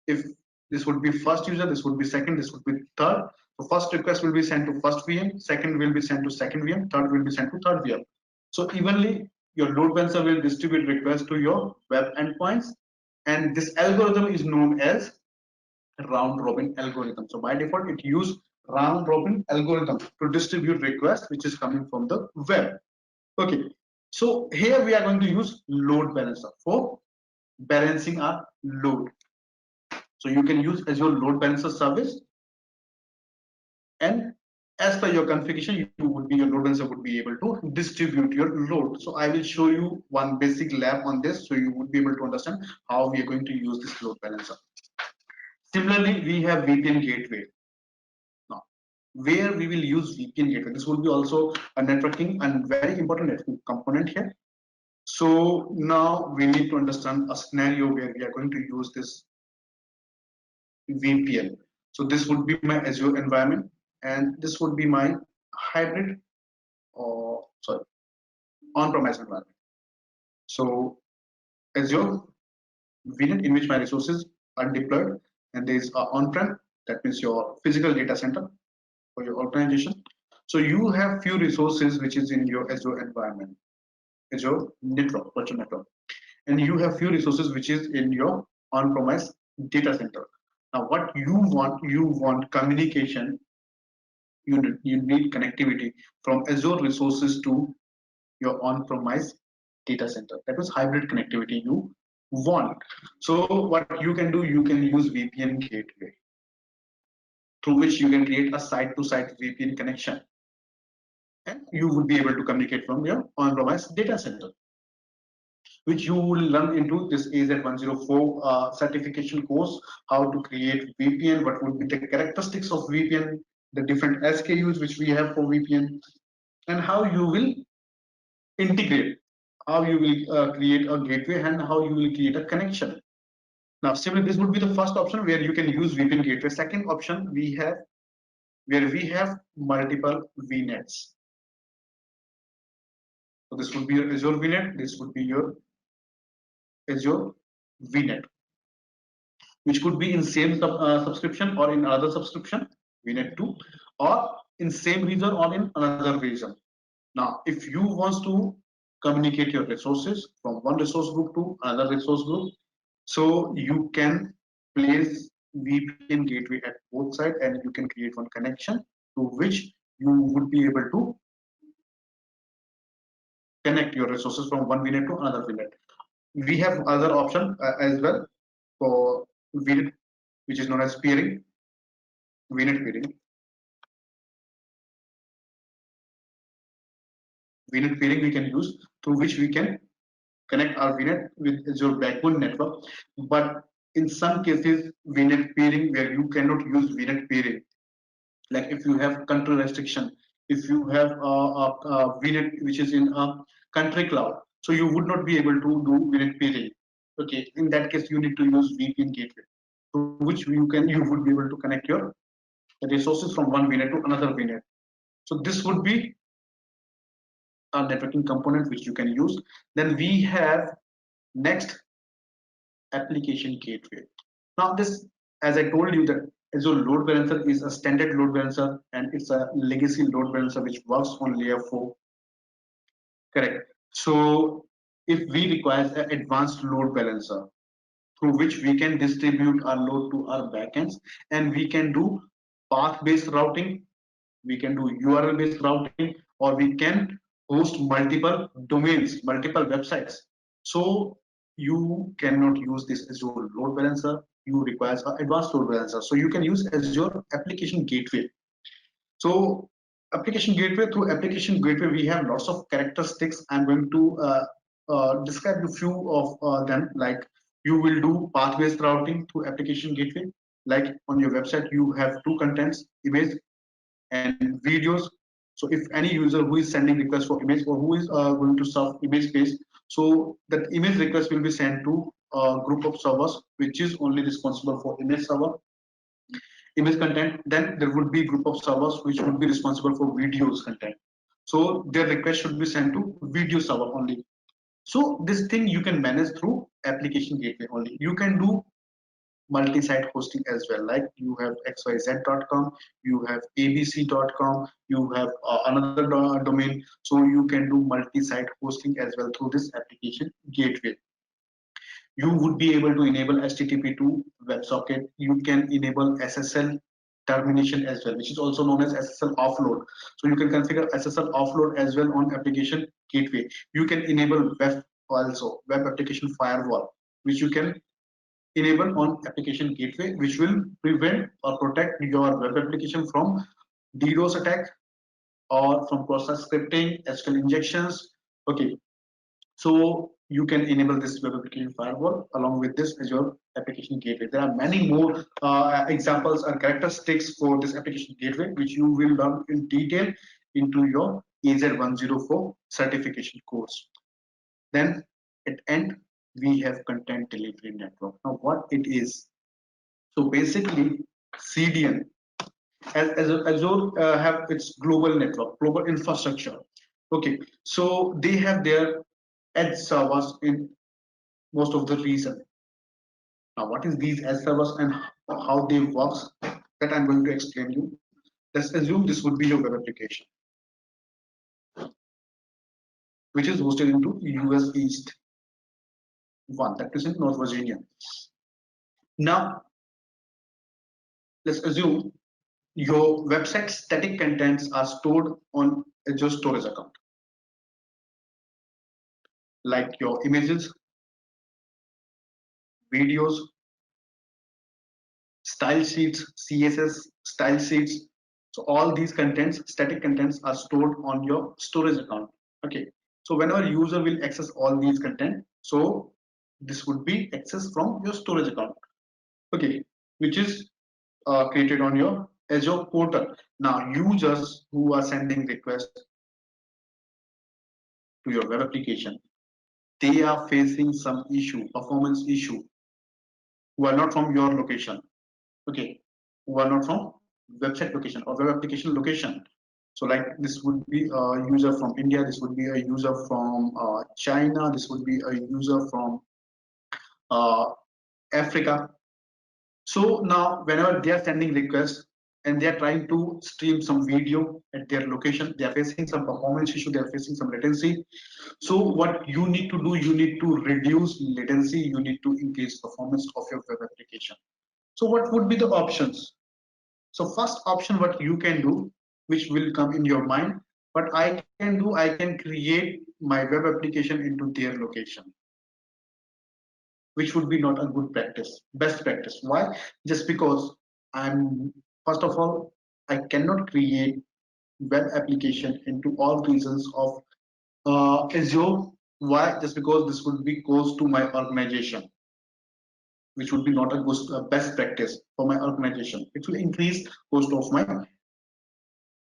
if this would be first user, this would be second, this would be third. So first request will be sent to first VM, second will be sent to second VM, third will be sent to third VM. So evenly your load balancer will distribute requests to your web endpoints, and this algorithm is known as round robin algorithm. So by default it use round robin algorithm to distribute requests which is coming from the web. Okay, so here we are going to use load balancer for balancing our load. So you can use Azure load balancer service, and as per your configuration, your load balancer would be able to distribute your load. So I will show you one basic lab on this, so you would be able to understand how we are going to use this load balancer. Similarly, we have VPN gateway. Now, where we will use VPN gateway, this will be also a networking and very important networking component here. So now we need to understand a scenario where we are going to use this VPN. So this would be my Azure environment, and this would be my hybrid or sorry on-premise environment. So Azure VNet in which my resources are deployed, and there is on-prem, that means your physical data center for your organization. So you have few resources which is in your Azure environment, Azure network, virtual network, and you have few resources which is in your on-premise data center. Now what you want communication, you need connectivity from Azure resources to your on-premise data center. That is hybrid connectivity you want. So what you can do, you can use VPN gateway through which you can create a site-to-site VPN connection, and you would be able to communicate from your on-premise data center, which you will learn into this AZ104 certification course, how to create VPN, what would be the characteristics of VPN, the different SKUs which we have for VPN, and how you will integrate, how you will create a gateway, and how you will create a connection. Now, similarly, this would be the first option where you can use VPN gateway. Second option we have where we have multiple VNets. So this would be your Azure VNet, this would be your Azure VNet, which could be in same subscription or in another subscription, VNet 2, or in same region or in another region. Now, if you want to communicate your resources from one resource group to another resource group, so you can place VPN gateway at both sides, and you can create one connection to which you would be able to connect your resources from one VNet to another VNet. We have other option as well for VNet, which is known as peering, VNet peering. VNet peering we can use, through which we can connect our VNet with Azure backbone network. But in some cases, VNet peering where you cannot use VNet peering, like if you have country restriction, if you have a VNet which is in a country cloud, so you would not be able to do VNet peering. Okay, in that case, you need to use VPN gateway, through which you would be able to connect your resources from one VNet to another VNet. So this would be a networking component which you can use. Then we have next application gateway. Now this, as I told you, that Azure load balancer is a standard load balancer and it's a legacy load balancer which works on layer 4. Correct. So if we require an advanced load balancer through which we can distribute our load to our backends, and we can do path-based routing, we can do URL-based routing, or we can host multiple domains, multiple websites. So you cannot use this Azure load balancer. You require an advanced load balancer. So you can use Azure application gateway. So application gateway, through application gateway, we have lots of characteristics. I'm going to describe a few of them. Like you will do path-based routing through application gateway. Like on your website, you have two contents, image and videos. So if any user who is sending request for image or who is going to serve image page, so that image request will be sent to a group of servers which is only responsible for image server, image content. Then there would be group of servers which would be responsible for videos content. So their request should be sent to video server only. So this thing you can manage through application gateway only. You can do multi-site hosting as well, like you have xyz.com, you have abc.com, you have another domain, so you can do multi-site hosting as well through this application gateway. You would be able to enable HTTP to WebSocket. You can enable SSL termination as well, which is also known as SSL offload. So you can configure SSL offload as well on application gateway. You can enable web also, web application firewall, which you can enable on application gateway, which will prevent or protect your web application from DDoS attack or from cross-site scripting, SQL injections. Okay, so you can enable this web application firewall along with this Azure application gateway. There are many more examples and characteristics for this application gateway, which you will learn in detail into your AZ104 certification course. Then at end, we have content delivery network. Now what it is? So basically CDN, as Azure have its global network, global infrastructure. Okay, so they have their edge servers in most of the region. Now, what is these edge servers and how they work? That I'm going to explain you. Let's assume this would be your web application, which is hosted into US East 1, that is in North Virginia. Now, let's assume your website static contents are stored on Azure storage account, like your images, videos, style sheets, CSS style sheets. So all these contents, static contents, are stored on your storage account. Okay. So whenever user will access all these content, so this would be accessed from your storage account. Okay, which is created on your Azure portal. Now users who are sending requests to your web application, they are facing some issue, performance issue, who are not from your location. Okay, who are not from website location or web application location. So like this would be a user from India, this would be a user from China, this would be a user from uh, Africa. So now whenever they are sending requests and they are trying to stream some video at their location, they are facing some performance issue, they are facing some latency. So what you need to do, you need to reduce latency, you need to increase performance of your web application. So what would be the options? So first option, what you can do, which will come in your mind, what I can do, I can create my web application into their location, which would be not a good practice, best practice. Why? Just because I'm, first of all, I cannot create web application into all regions of Azure Why? Just because this would be cost to my organization, which would be not a good, best practice for my organization. It will increase cost of my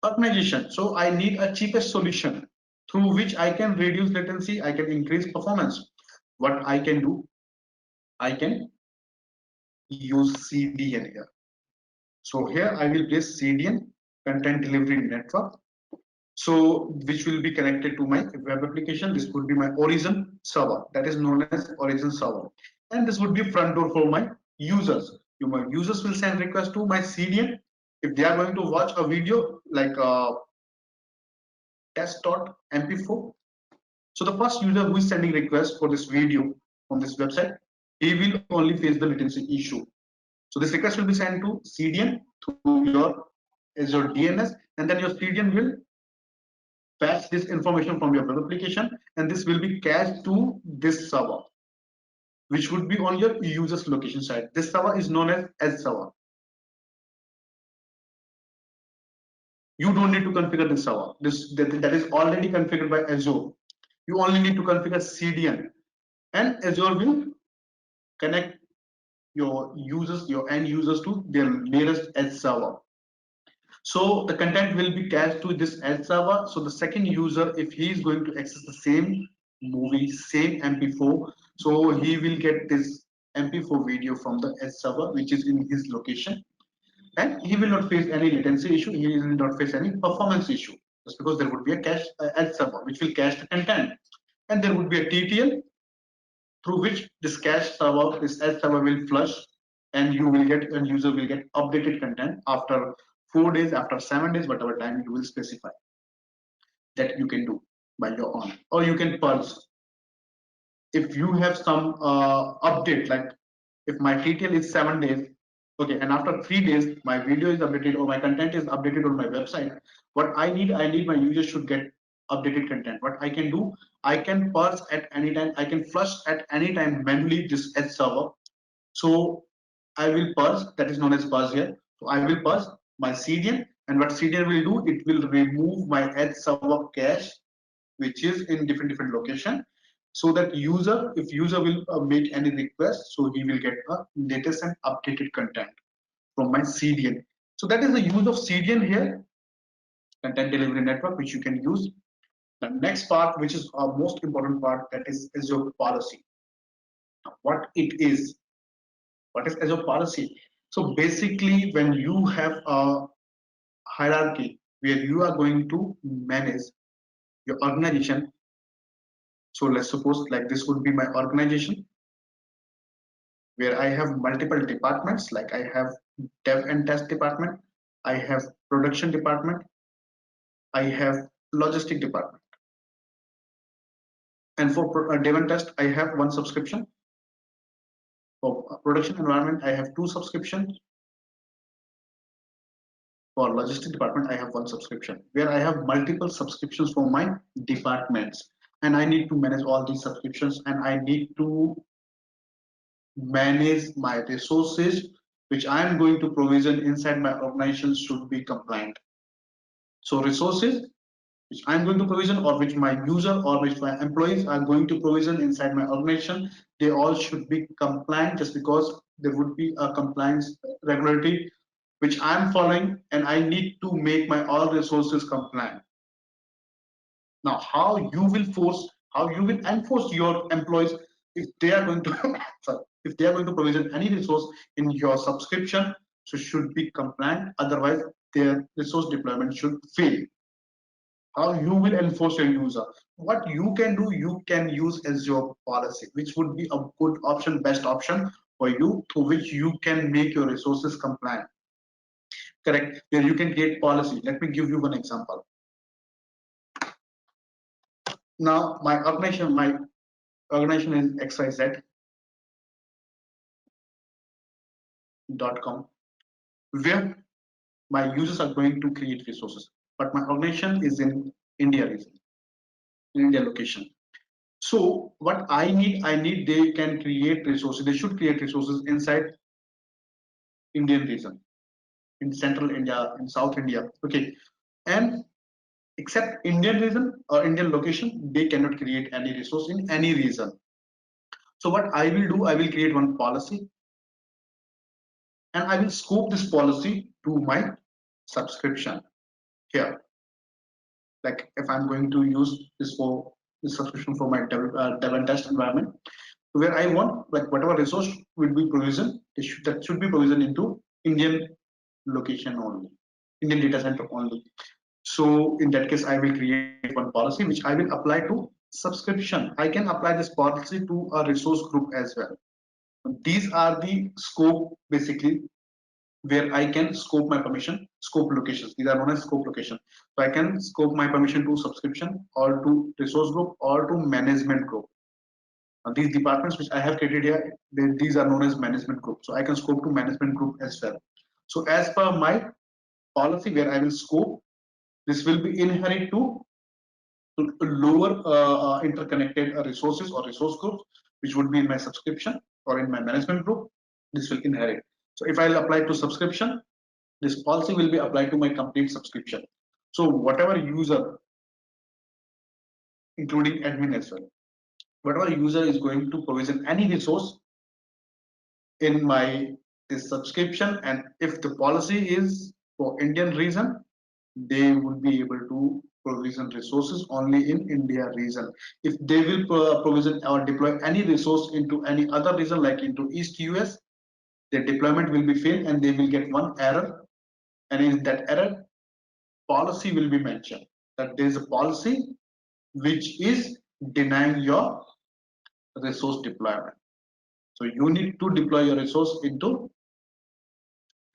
organization. So I need a cheapest solution through which I can reduce latency, I can increase performance. What I can do, I can use CDN here. So here I will place CDN, content delivery network. So which will be connected to my web application. This would be my origin server, that is known as origin server. And this would be front door for my users. My users will send request to my CDN. If they are going to watch a video like test.mp4, so the first user who is sending request for this video on this website, he will only face the latency issue. So this request will be sent to CDN through your Azure DNS, and then your CDN will fetch this information from your web application, and this will be cached to this server, which would be on your user's location side. This server is known as edge server. You don't need to configure this server. That is already configured by Azure. You only need to configure CDN, and Azure will connect your users, your end users, to their nearest edge server. So the content will be cached to this edge server. So the second user, if he is going to access the same movie, same MP4, so he will get this MP4 video from the edge server, which is in his location, and he will not face any latency issue. He will not face any performance issue, just because there would be a cache edge server which will cache the content, and there would be a TTL through which this cache server, this edge server will flush, and you will get, and user will get updated content after 4 days, after 7 days, whatever time you will specify. That you can do by your own, or you can pulse. If you have some update, like if my TTL is 7 days, okay, and after 3 days my video is updated or my content is updated on my website, what I need my users should get updated content. What I can do, I can pulse at any time, I can flush at any time manually this edge server. So I will purge, that is known as purge here. So I will purge my CDN, and what CDN will do, it will remove my edge server cache, which is in different location, so that user, if user will make any request, so he will get a latest and updated content from my CDN. So that is the use of CDN here, content delivery network, which you can use. The next part, which is our most important part, that is Azure policy. What it is, what is Azure policy? So basically, when you have a hierarchy where you are going to manage your organization, so let's suppose like this would be my organization where I have multiple departments, like I have dev and test department, I have production department, I have logistic department, and for dev and test I have one subscription. For production environment I have two subscriptions. For logistic department I have one subscription, where I have multiple subscriptions for my departments, and I need to manage all these subscriptions, and I need to manage my resources which I am going to provision inside my organization should be compliant. So resources which I'm going to provision, or which my user or which my employees are going to provision inside my organization, they all should be compliant, just because there would be a compliance regularity which I'm following, and I need to make my all resources compliant. Now, how you will enforce your employees if they are going to sorry, if they are going to provision any resource in your subscription, so should be compliant, otherwise their resource deployment should fail. How you will enforce your user? What you can do, you can use Azure policy, which would be a good option, best option for you, through which you can make your resources compliant. Correct, where you can create policy. Let me give you one example. Now my organization is xyz.com, where my users are going to create resources, but my organization is in India region, in India location. So what I need they can create resources, they should create resources inside Indian region, in central India, in South India, okay. And except Indian region or Indian location, they cannot create any resource in any region. So what I will do, I will create one policy and I will scope this policy to my subscription here. Like if I'm going to use this for this subscription for my dev and test environment, where I want like whatever resource will be provisioned, that should be provisioned into Indian location only, Indian data center only. So in that case, I will create one policy which I will apply to subscription. I can apply this policy to a resource group as well. These are the scope basically where I can scope my permission, scope locations. These are known as scope location. So I can scope my permission to subscription or to resource group or to management group. Now, these departments which I have created here, these are known as management group. So I can scope to management group as well. So as per my policy where I will scope, this will be inherent to lower interconnected resources or resource groups, which would be in my subscription or in my management group. This will inherit. So if I'll apply to subscription, this policy will be applied to my complete subscription. So whatever user, including admin as well, whatever user is going to provision any resource in my this subscription, and if the policy is for Indian region, they would be able to provision resources only in India region. If they will provision or deploy any resource into any other region like into East US, their deployment will be failed and they will get one error, and in that error policy will be mentioned that there is a policy which is denying your resource deployment. So you need to deploy your resource into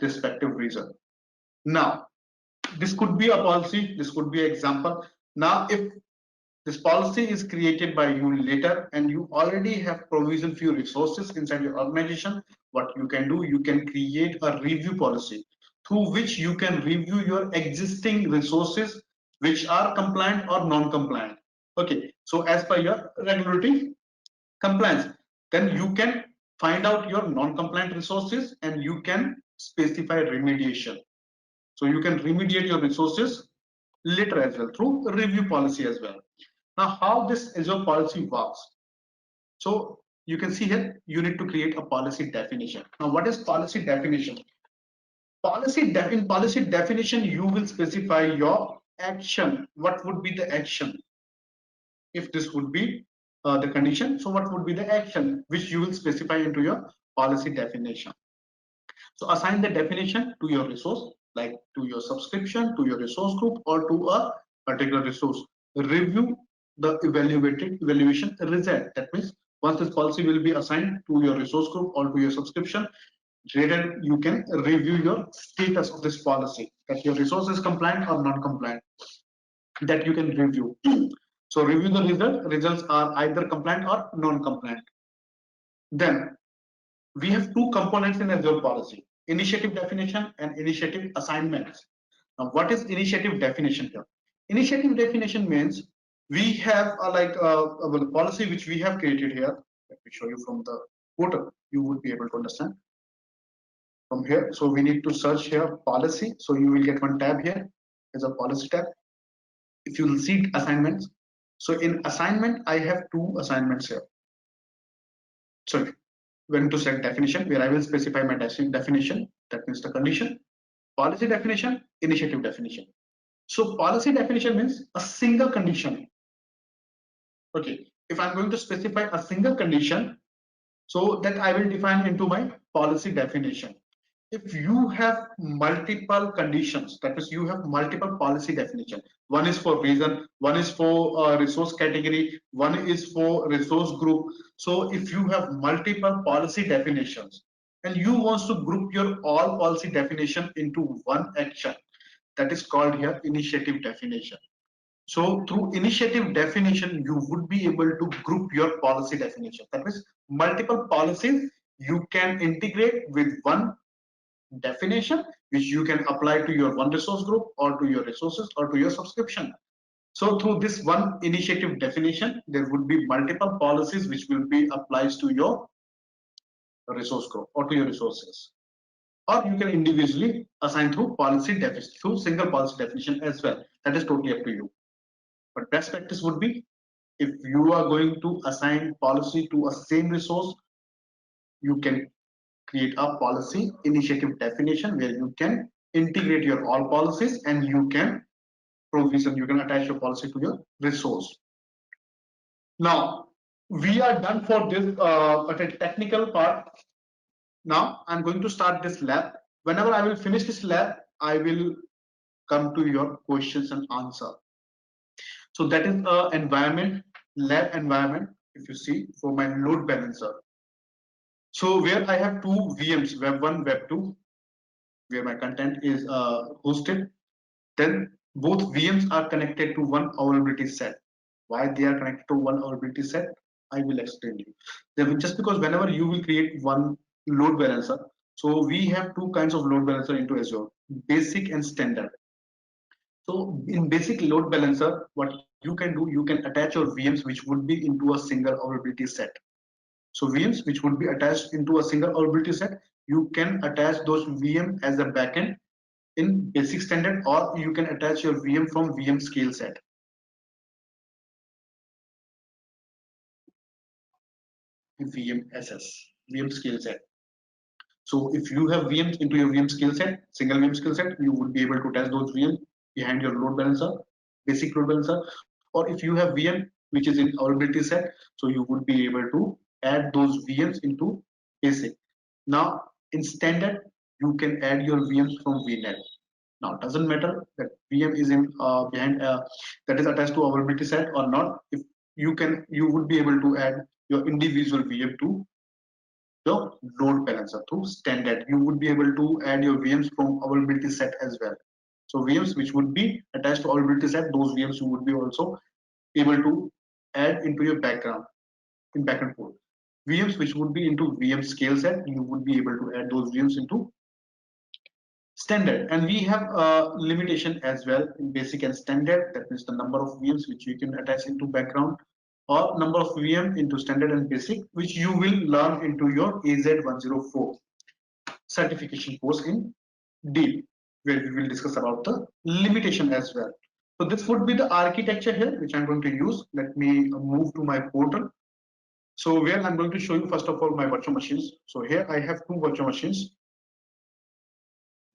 respective region. Now, this could be a policy, this could be an example. Now, if this policy is created by you later and you already have provision few resources inside your organization, what you can do, you can create a review policy through which you can review your existing resources which are compliant or non-compliant. Okay, so as per your regulatory compliance, then you can find out your non-compliant resources and you can specify remediation. So you can remediate your resources later as well through review policy as well. Now, how this Azure policy works? So you can see here, you need to create a policy definition. Now, what is policy definition? In policy definition, you will specify your action. What would be the action? If this would be the condition, so what would be the action which you will specify into your policy definition? So assign the definition to your resource, like to your subscription, to your resource group, or to a particular resource. Review the evaluation result. That means once this policy will be assigned to your resource group or to your subscription, later you can review your status of this policy, that your resource is compliant or non-compliant, that you can review. So review the result. Results are either compliant or non-compliant. Then we have two components in Azure policy: initiative definition and initiative assignments. Now, what is initiative definition here? Initiative definition means we have a policy which we have created here. Let me show you from the portal. You would be able to understand from here. So we need to search here policy. So you will get one tab here as a policy tab. If you will see assignments, so in assignment I have two assignments here. So when to set definition, where I will specify my definition, that means the condition, policy definition, initiative definition. So policy definition means a single condition. Okay, if I'm going to specify a single condition, so that I will define into my policy definition. If you have multiple conditions, that means you have multiple policy definition. One is for region, one is for resource category, one is for resource group. So if you have multiple policy definitions and you want to group your all policy definition into one action, that is called here initiative definition. So through initiative definition, you would be able to group your policy definition. That means multiple policies you can integrate with one definition, which you can apply to your one resource group or to your resources or to your subscription. So through this one initiative definition, there would be multiple policies which will be applied to your resource group or to your resources. or you can individually assign through policy definition, through single policy definition as well. That is totally up to you. But best practice would be, if you are going to assign policy to a same resource, you can create a policy initiative definition where you can integrate your all policies and you can provision, you can attach your policy to your resource. Now we are done for this technical part. Now I'm going to start this lab. Whenever I will finish this lab, I will come to your questions and answer. So that is a environment, lab environment, if you see, for my load balancer. So where I have two VMs, Web1, Web2, where my content is hosted. Then both VMs are connected to one availability set. Why they are connected to one availability set, I will explain you. Just because whenever you will create one load balancer, so we have two kinds of load balancer into Azure, basic and standard. So in basic load balancer, what you can do, you can attach your VMs which would be into a single availability set. So VMs which would be attached into a single availability set, you can attach those VM as a backend in basic standard, or you can attach your VM from VM scale set. VMSS, VM scale set. So if you have VMs into your VM skill set, single VM skill set, you would be able to test those VMs behind your load balancer, basic load balancer. Or if you have VM which is in availability set, so you would be able to add those VMs into basic. Now in standard, you can add your VMs from VNet. Now it doesn't matter that VM is in behind that is attached to availability set or not. If you would be able to add your individual VM to the load balancer through standard. You would be able to add your VMs from availability set as well. So VMs which would be attached to availability set, those VMs you would be also able to add into your background in backend code. VMs which would be into VM scale set, you would be able to add those VMs into standard. And we have a limitation as well in basic and standard. That means the number of VMs which you can attach into background, or number of VM into standard and basic, which you will learn into your AZ104 certification course in deep, where we will discuss about the limitation as well. So this would be the architecture here which I'm going to use. Let me move to my portal. So where I'm going to show you first of all my virtual machines. So here I have two virtual machines,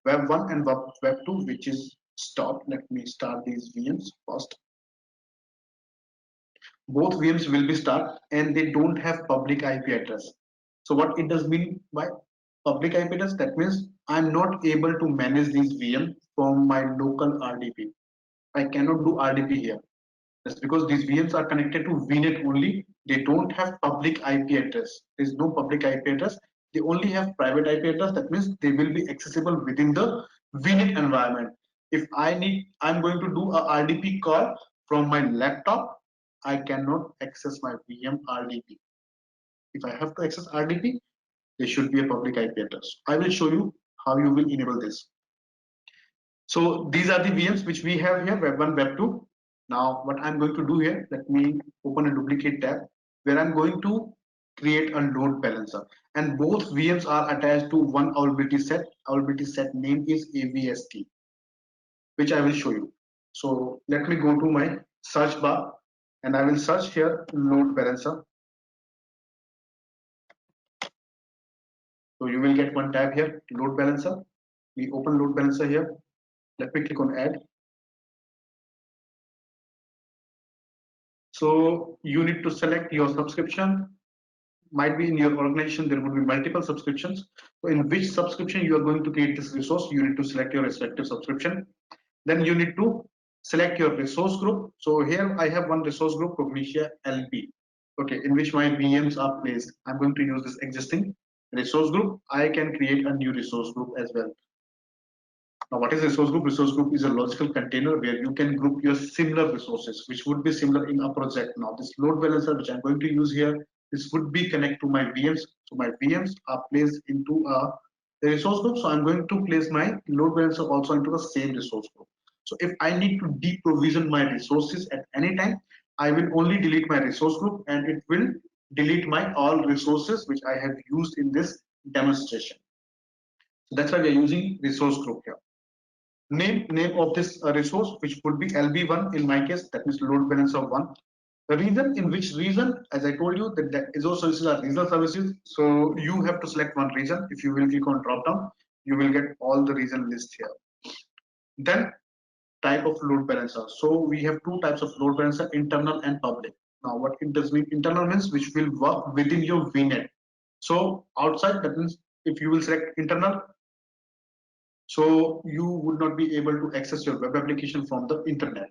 Web1 and Web2, which is stopped. Let me start these VMs first. Both VMs will be start and they don't have public IP address. So what it does mean by public IP address? That means I'm not able to manage these VM from my local RDP. I cannot do RDP here. That's because these VMs are connected to VNet only. They don't have public IP address. There's no public IP address. They only have private IP address. That means they will be accessible within the VNet environment. If I'm going to do a RDP call from my laptop, I cannot access my VM RDP. If I have to access RDP, there should be a public IP address. I will show you how you will enable this. So these are the VMs which we have here, Web1, Web2. Now what I'm going to do here, let me open a duplicate tab where I'm going to create a load balancer, and both VMs are attached to one availability set. Availability set name is AVST, which I will show you. So let me go to my search bar and I will search here load balancer. So you will get one tab here, load balancer. We open load balancer here. Let me click on add. So you need to select your subscription. Might be in your organization, there would be multiple subscriptions. So in which subscription you are going to create this resource, you need to select your respective subscription. Then you need to select your resource group. So here I have one resource group, Cognitia LB, okay, in which my VMs are placed. I'm going to use this existing resource group. I can create a new resource group as well. Now, what is resource group? Resource group is a logical container where you can group your similar resources, which would be similar in a project. Now, this load balancer, which I'm going to use here, this would be connect to my VMs. So my VMs are placed into a resource group. So I'm going to place my load balancer also into the same resource group. So if I need to deprovision my resources at any time, I will only delete my resource group and it will delete my all resources which I have used in this demonstration. So that's why we are using resource group here. Name of this resource, which would be LB1 in my case, that means load balancer 1. The reason, in which region, as I told you, that the Azure services are regional services. So you have to select one region. If you will click on drop down, you will get all the region list here. Then type of load balancer. So we have two types of load balancer, internal and public. Now what it does mean, internal means which will work within your VNet. So outside, that means if you will select internal, so you would not be able to access your web application from the internet,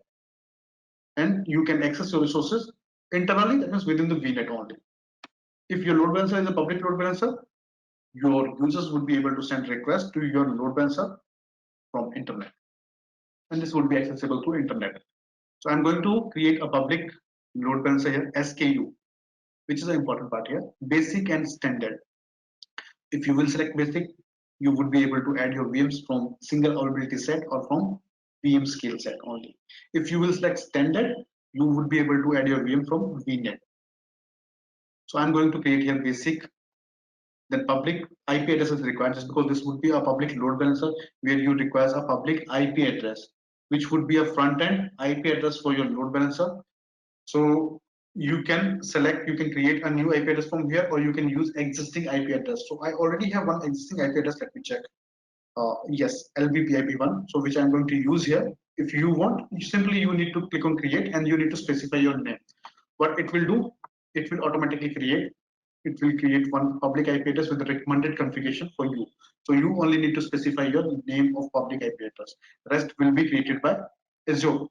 and you can access your resources internally, that means within the VNet only. If your load balancer is a public load balancer, your users would be able to send requests to your load balancer from internet, and this would be accessible through internet. So I'm going to create a public load balancer here, SKU, which is an important part here, basic and standard. If you will select basic, you would be able to add your VMs from single availability set or from VM scale set only. If you will select standard, you would be able to add your VM from VNet. So I'm going to create here basic. Then public IP address is required, just because this would be a public load balancer where you require a public IP address, which would be a front end IP address for your load balancer. So you can select, you can create a new IP address from here, or you can use existing IP address. So I already have one existing IP address. Let me check. Yes, LBPIP1, so which I'm going to use here. If you want, simply you need to click on create and you need to specify your name. What it will do, it will automatically create. It will create one public IP address with the recommended configuration for you. So you only need to specify your name of public IP address. Rest will be created by Azure.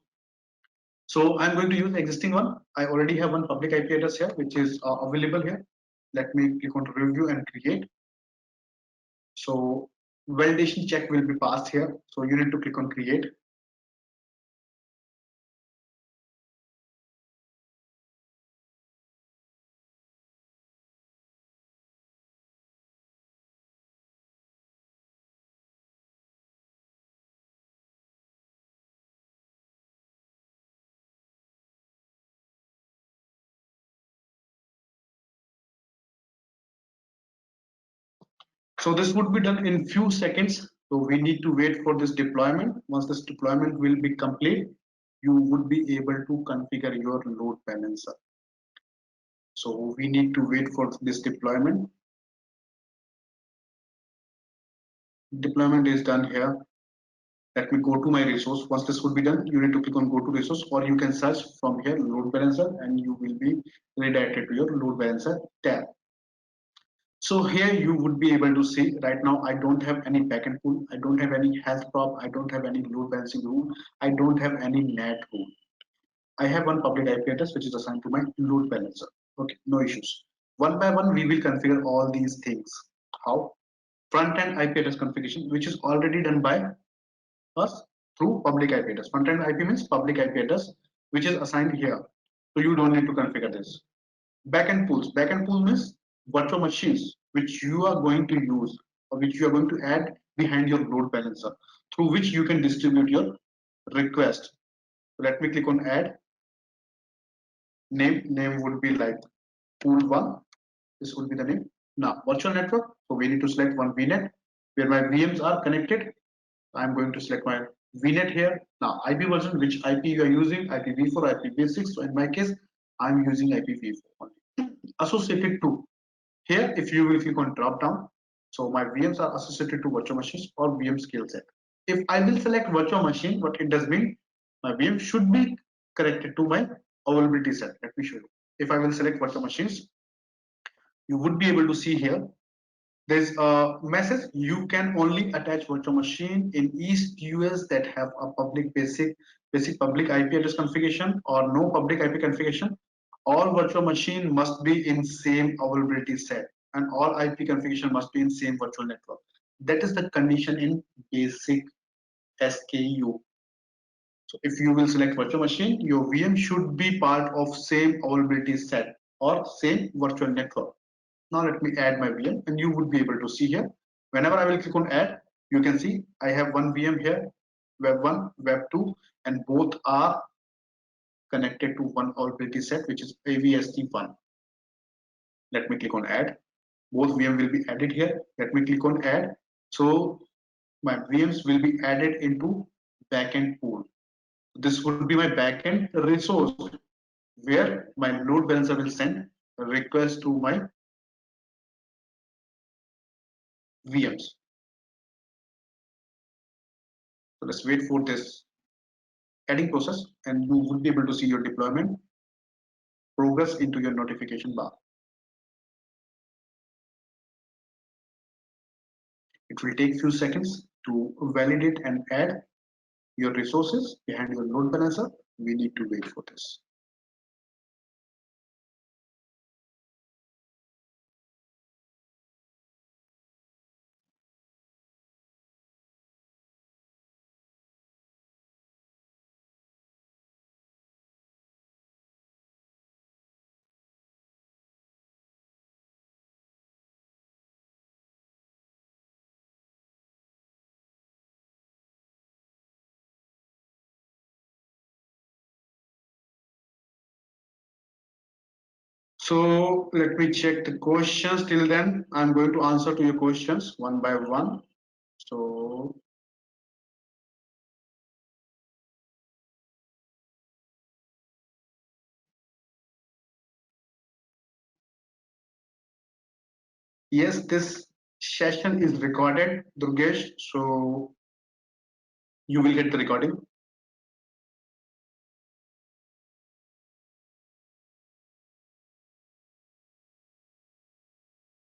So I'm going to use the existing one. I already have one public IP address here, which is available here. Let me click on review and create. So validation check will be passed here. So you need to click on create. So this would be done in few seconds. So we need to wait for this deployment. Once this deployment will be complete, you would be able to configure your load balancer. So we need to wait for this deployment. Deployment is done here. Let me go to my resource. Once this would be done, you need to click on go to resource, or you can search from here load balancer and you will be redirected to your load balancer tab. So here you would be able to see right now I don't have any backend pool, I don't have any health prop, I don't have any load balancing rule, I don't have any NAT rule. I have one public IP address which is assigned to my load balancer. Okay, no issues. One by one we will configure all these things. How? Front end IP address configuration, which is already done by us through public IP address. Front end IP means public IP address, which is assigned here. So you don't need to configure this. Backend pools. Backend pool means virtual machines which you are going to use or which you are going to add behind your load balancer, through which you can distribute your request. Let me click on add. Name would be like pool 1. This would be the name. Now virtual network. So we need to select one VNet where my VMs are connected. I'm going to select my VNet here. Now IP version, which IP you are using, IPv4, IPv6. So in my case, I'm using IPv4 only. Associated to here, if you will click on drop down, so my VMs are associated to virtual machines or VM skill set. If I will select virtual machine, what it does mean, my VM should be connected to my availability set. Let me show you. If I will select virtual machines, you would be able to see here there's a message, you can only attach virtual machine in East US that have a public basic public IP address configuration or no public IP configuration. All virtual machine must be in same availability set and all IP configuration must be in same virtual network. That is the condition in basic SKU. So if you will select virtual machine, your VM should be part of same availability set or same virtual network. Now let me add my VM and you would be able to see here. Whenever I will click on add, you can see I have one VM here, web 1, web 2, and both are connected to one availability set, which is AVST1. Let me click on add. Both VM will be added here. Let me click on add. So my VMs will be added into backend pool. This would be my backend resource where my load balancer will send a request to my VMs. So let's wait for this adding process and you will be able to see your deployment progress into your notification bar. It will take few seconds to validate and add your resources behind your load balancer. We need to wait for this. So let me check the questions. Till then, I'm going to answer to your questions one by one. So yes, this session is recorded, Durgesh. So you will get the recording.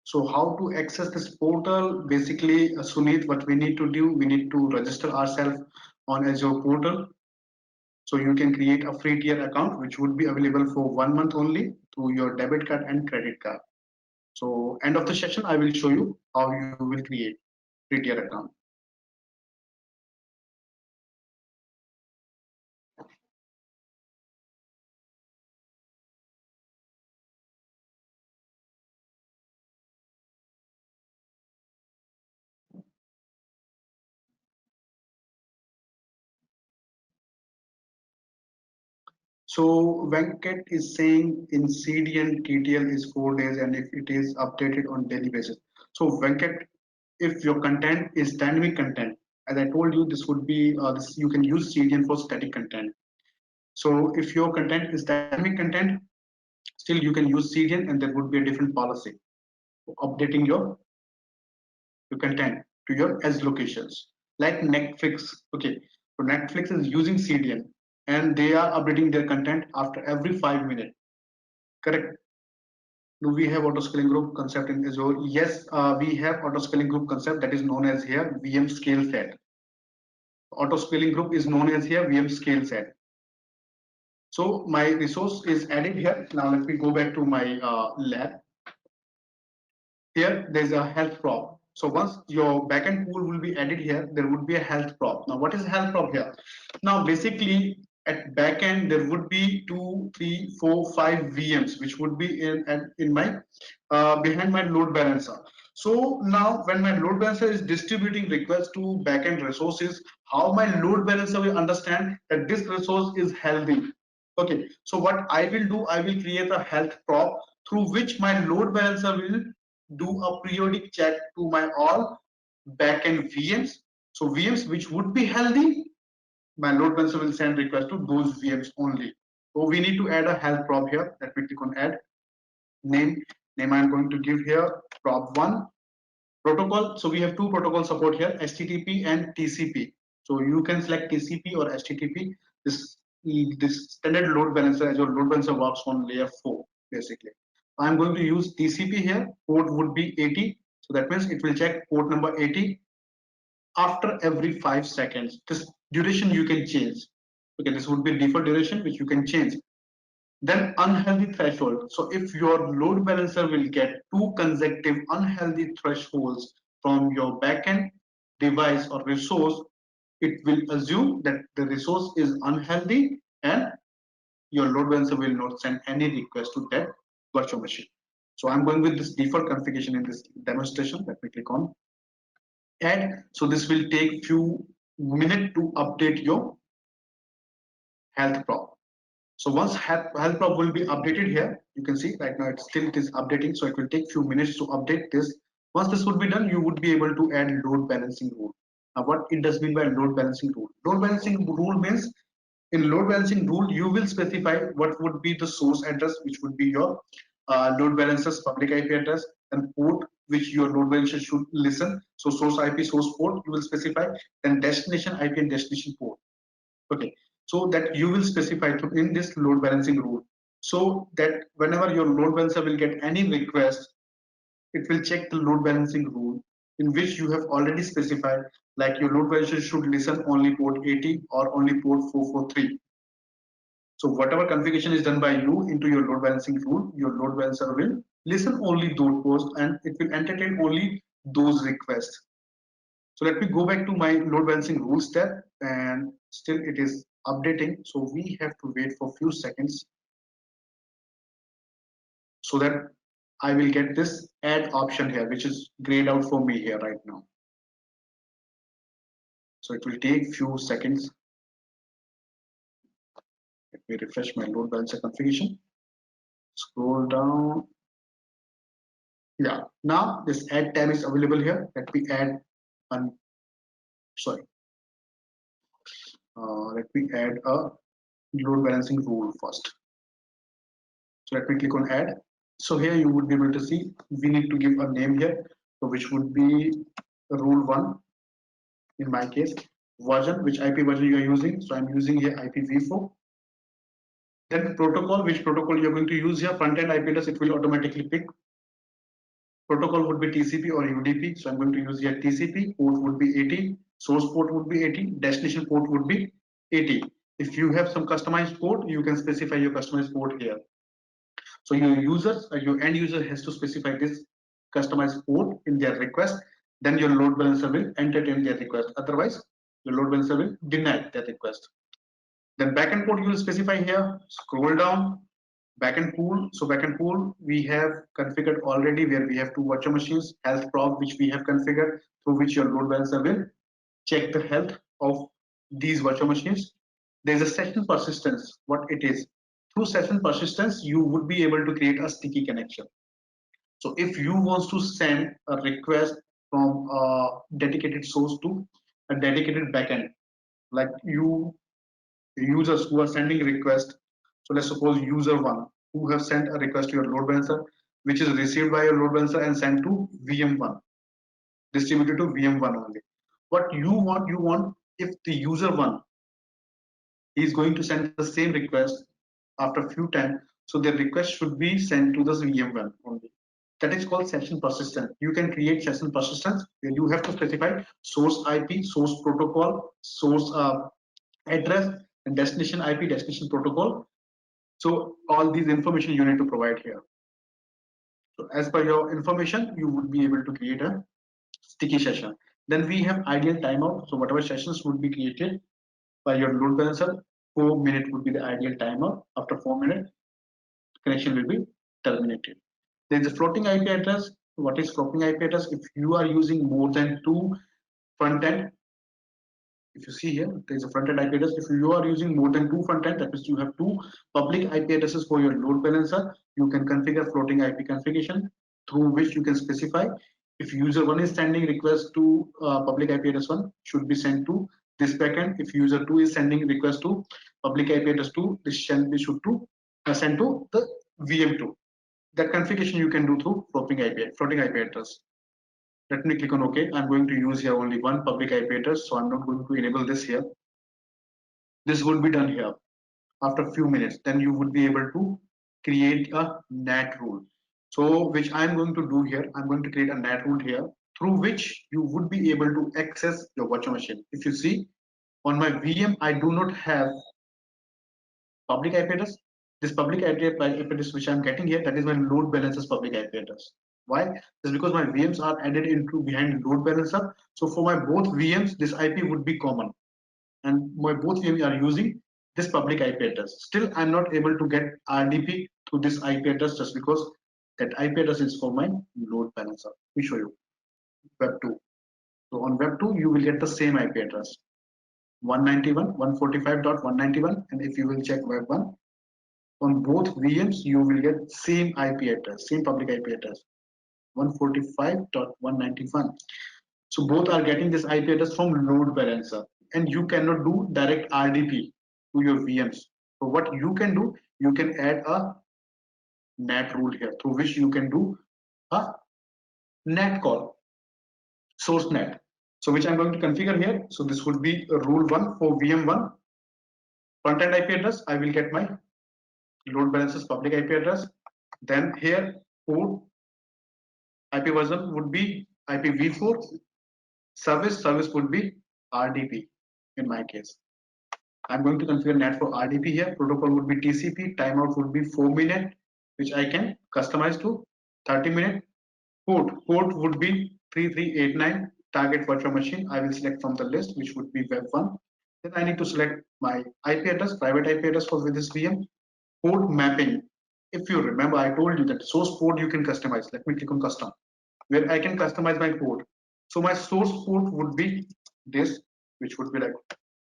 So how to access this portal? Basically, Sunit, what we need to do, we need to register ourselves on Azure portal. So you can create a free tier account, which would be available for 1 month only through your debit card and credit card. So end of the session, I will show you how you will create free tier account. So Venkat is saying in CDN TTL is 4 days and if it is updated on daily basis. So Venkat, if your content is dynamic content, as I told you, this would be this you can use CDN for static content. So if your content is dynamic content, still you can use CDN and there would be a different policy for updating your content to your edge locations. Like Netflix, okay, so Netflix is using CDN and they are updating their content after every 5 minutes. Correct. Do we have auto-scaling group concept in Azure? Yes, we have auto-scaling group concept that is known as here VM scale set. Auto-scaling group is known as here VM scale set. So my resource is added here. Now let me go back to my lab. Here there's a health prop. So once your backend pool will be added here, there would be a health prop. Now what is health prop here? Now basically at backend there would be 2, 3, 4, 5 VMs which would be in my behind my load balancer. So now when my load balancer is distributing requests to backend resources, how my load balancer will understand that this resource is healthy. Okay, so what I will do, I will create a health prop through which my load balancer will do a periodic check to my all backend VMs. So VMs which would be healthy, my load balancer will send request to those VMs only. So we need to add a health prop here. Let me click on add. Name I'm going to give here prop one. Protocol. So we have two protocol support here, HTTP and TCP. So you can select TCP or HTTP. This standard load balancer, as your load balancer works on layer 4 basically. I'm going to use TCP here. Port would be 80. So that means it will check port number 80 after every 5 seconds. This duration you can change. Okay, this would be default duration which you can change. Then unhealthy threshold. So if your load balancer will get two consecutive unhealthy thresholds from your backend device or resource, it will assume that the resource is unhealthy and your load balancer will not send any request to that virtual machine. So I'm going with this default configuration in this demonstration. Let me click on add. So this will take few minutes to update your health prop. So once health prop will be updated here, you can see right now it is updating. So it will take few minutes to update this. Once this would be done, you would be able to add load balancing rule. What it does mean by load balancing rule? Load balancing rule means in load balancing rule, you will specify what would be the source address, which would be your load balancer's public IP address, and port which your load balancer should listen. So source IP, source port, you will specify, then destination IP and destination port. Okay, so that you will specify in this load balancing rule, so that whenever your load balancer will get any request, it will check the load balancing rule in which you have already specified, like your load balancer should listen only port 80 or only port 443. So whatever configuration is done by you into your load balancing rule, your load balancer will listen only those ports and it will entertain only those requests. So let me go back to my load balancing rules tab, and still it is updating. So we have to wait for a few seconds so that I will get this add option here, which is grayed out for me here right now. So it will take few seconds. Let me refresh my load balancer configuration. Scroll down. Yeah, now this add tab is available here. Let me add an let me add a load balancing rule first. So let me click on add. So here you would be able to see we need to give a name here, so which would be rule 1 in my case. Version, which IP version you are using. So I'm using here IPv4. Then protocol, which protocol you're going to use here. Front-end IP address, it will automatically pick. Protocol would be TCP or UDP. So I'm going to use here TCP. Port would be 80. Source port would be 80. Destination port would be 80. If you have some customized port, you can specify your customized port here. So your users, your end user has to specify this customized port in their request. Then your load balancer will entertain their request. Otherwise, your load balancer will deny that request. Then backend port you will specify here. Scroll down, backend pool. So backend pool we have configured already, where we have two virtual machines, health proc, which we have configured, through which your load balancer will check the health of these virtual machines. There is a session persistence. What it is? Through session persistence, you would be able to create a sticky connection. So if you want to send a request from a dedicated source to a dedicated backend, like you users who are sending request. So let's suppose user 1 who have sent a request to your load balancer, which is received by your load balancer and sent to VM1, distributed to VM1 only. What you want if the user 1 is going to send the same request after a few times, so the request should be sent to this VM1 only. That is called session persistence. You can create session persistence where you have to specify source IP, source protocol, source address, and destination IP, destination protocol. So all these information you need to provide here. So as per your information, you would be able to create a sticky session. Then we have ideal timeout. So whatever sessions would be created by your load balancer, 4 minutes would be the ideal timeout. After 4 minutes, connection will be terminated. There is a floating IP address. What is floating IP address? If you are using more than 2 front end, if you see here, there is a front end IP address. If you are using more than 2 front end, that means you have 2 public IP addresses for your load balancer. You can configure floating IP configuration, through which you can specify if user 1 is sending request to public IP address 1, should be sent to this backend. If user 2 is sending request to public IP address 2, this should be sent to the VM2. That configuration you can do through floating IP address. Let me click on OK. I'm going to use here only one public IP address, so I'm not going to enable this here. This would be done here after a few minutes. Then you would be able to create a NAT rule. So which I'm going to do here, I'm going to create a NAT rule here, through which you would be able to access your virtual machine. If you see on my VM, I do not have public IP address. This public IP address which I'm getting here, that is my load balancer's public IP address. Why? Just because my VMs are added into behind load balancer. So for my both VMs, this IP would be common, and my both VMs are using this public IP address. Still, I'm not able to get RDP to this IP address just because that IP address is for my load balancer. Let me show you Web 2. So on Web 2, you will get the same IP address, 191, 145.191, and if you will check Web 1, on both VMs, you will get same IP address, same public IP address, 145.191. So both are getting this IP address from load balancer, and you cannot do direct RDP to your VMs. So what you can do, you can add a NAT rule here through which you can do a NAT call, source NAT. So which I'm going to configure here. So this would be rule 1 for VM1 front-end IP address. I will get my load balancer's public IP address. Then here port IP version would be IPv4. Service would be RDP in my case. I'm going to configure NAT for RDP here. Protocol would be TCP. Timeout would be 4 minutes, which I can customize to 30 minutes. Port would be 3389. Target virtual machine. I will select from the list, which would be Web1. Then I need to select my IP address, private IP address for this VM. Port mapping. If you remember, I told you that source port you can customize. Let me click on custom, where I can customize my port. So my source port would be this, which would be like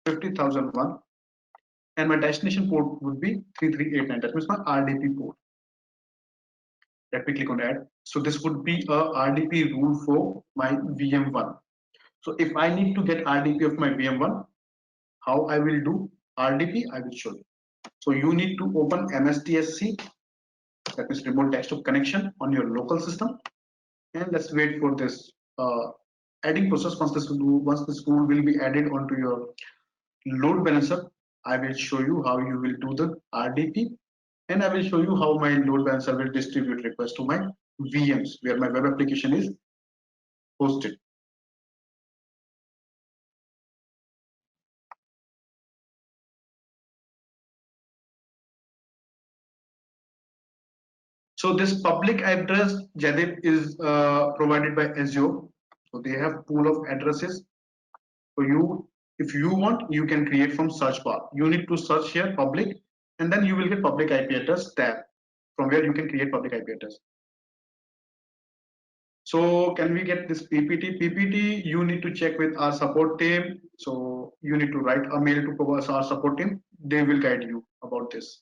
50,001, and my destination port would be 3389. That means my RDP port. Let me click on add. So this would be a RDP rule for my VM1. So if I need to get RDP of my VM1, how I will do RDP, I will show you. So you need to open MSTSC, that means remote desktop connection, on your local system, and let's wait for this adding process. Once this rule will be added onto your load balancer, I will show you how you will do the RDP, and I will show you how my load balancer will distribute requests to my VMs where my web application is hosted. So this public address, Jadip, is provided by Azure. So they have pool of addresses. So you, if you want, you can create from search bar. You need to search here public, and then you will get public IP address tab from where you can create public IP address. So can we get this PPT? PPT, you need to check with our support team. So you need to write a mail to our support team. They will guide you about this.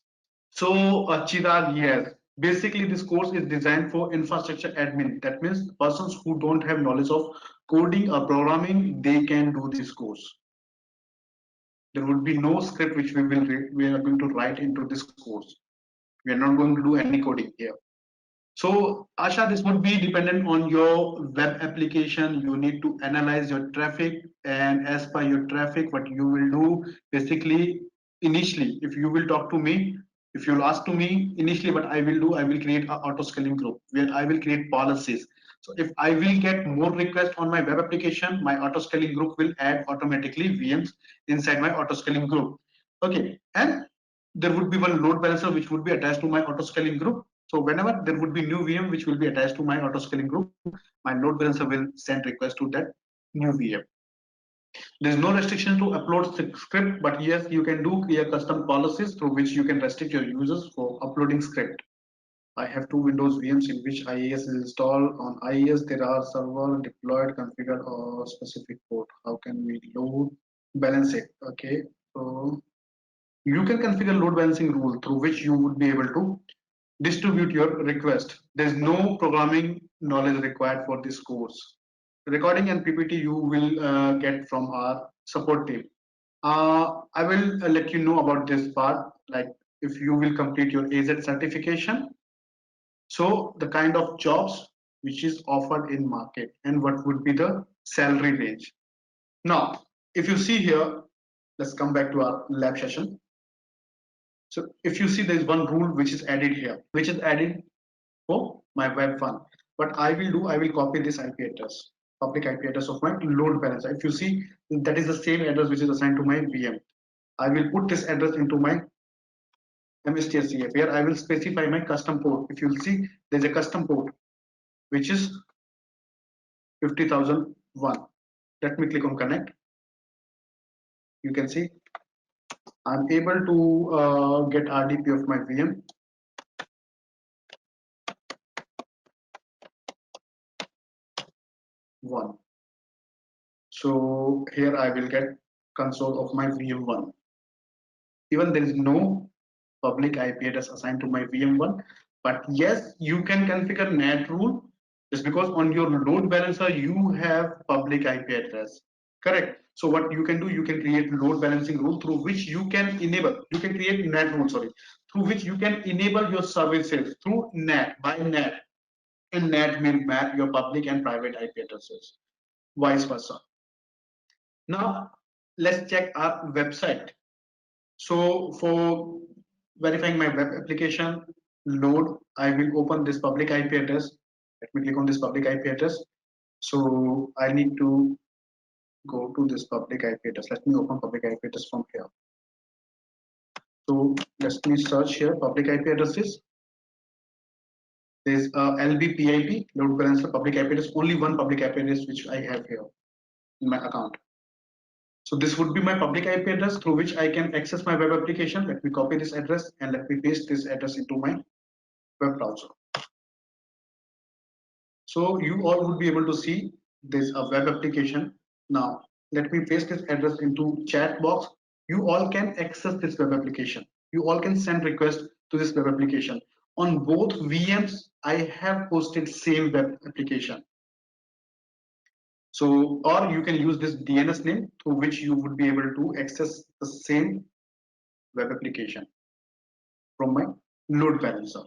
So Chirag, yes. Basically, this course is designed for infrastructure admin. That means persons who don't have knowledge of coding or programming, they can do this course. There would be no script which we are going to write into this course. We are not going to do any coding here. So Asha, this would be dependent on your web application. You need to analyze your traffic, and as per your traffic, what you will do basically initially, if you will talk to me, if you'll ask to me initially, what I will do, I will create an auto scaling group where I will create policies. So if I will get more requests on my web application, my auto scaling group will add automatically VMs inside my auto scaling group. Okay, and there would be one load balancer which would be attached to my auto scaling group. So whenever there would be new VM which will be attached to my auto scaling group, my load balancer will send request to that new VM. There is no restriction to upload script, but yes, you can do clear custom policies through which you can restrict your users for uploading script. I have two Windows VMs in which IIS is installed. On IIS, there are server deployed, configured, or specific port. How can we load balance it? Okay, so you can configure load balancing rule through which you would be able to distribute your request. There's no programming knowledge required for this course. Recording and PPT you will get from our support team. I will let you know about this part, like if you will complete your AZ certification. So the kind of jobs which is offered in market and what would be the salary range. Now, if you see here, let's come back to our lab session. So if you see, there is one rule which is added here, which is added for my web1. What I will do, I will copy this IP address, public IP address of my load balancer. If you see, that is the same address which is assigned to my VM. I will put this address into my MSTSCF. Here I will specify my custom port. If you'll see, there's a custom port which is 50,001. Let me click on connect. You can see I'm able to get RDP of my VM. One. So here I will get console of my VM1. Even there is no public IP address assigned to my VM1, but yes, you can configure NAT rule. Just because on your load balancer you have public IP address, correct? So what you can do, you can create load balancing rule through which you can enable, you can create NAT rule, sorry, through which you can enable your services through NAT by NAT, and NAT will map your public and private IP addresses, vice versa. Now let's check our website. So for verifying my web application load, I will open this public IP address. Let me click on this public IP address. So I need to go to this public IP address. Let me open public IP address from here. So let me search here public IP addresses. There's LBPIP, load balancer public IP address, only one public IP address which I have here in my account. So this would be my public IP address through which I can access my web application. Let me copy this address and let me paste this address into my web browser. So you all would be able to see this web application. Now let me paste this address into chat box. You all can access this web application. You all can send requests to this web application. On both VMs, I have posted same web application. So, or you can use this DNS name through which you would be able to access the same web application from my load balancer.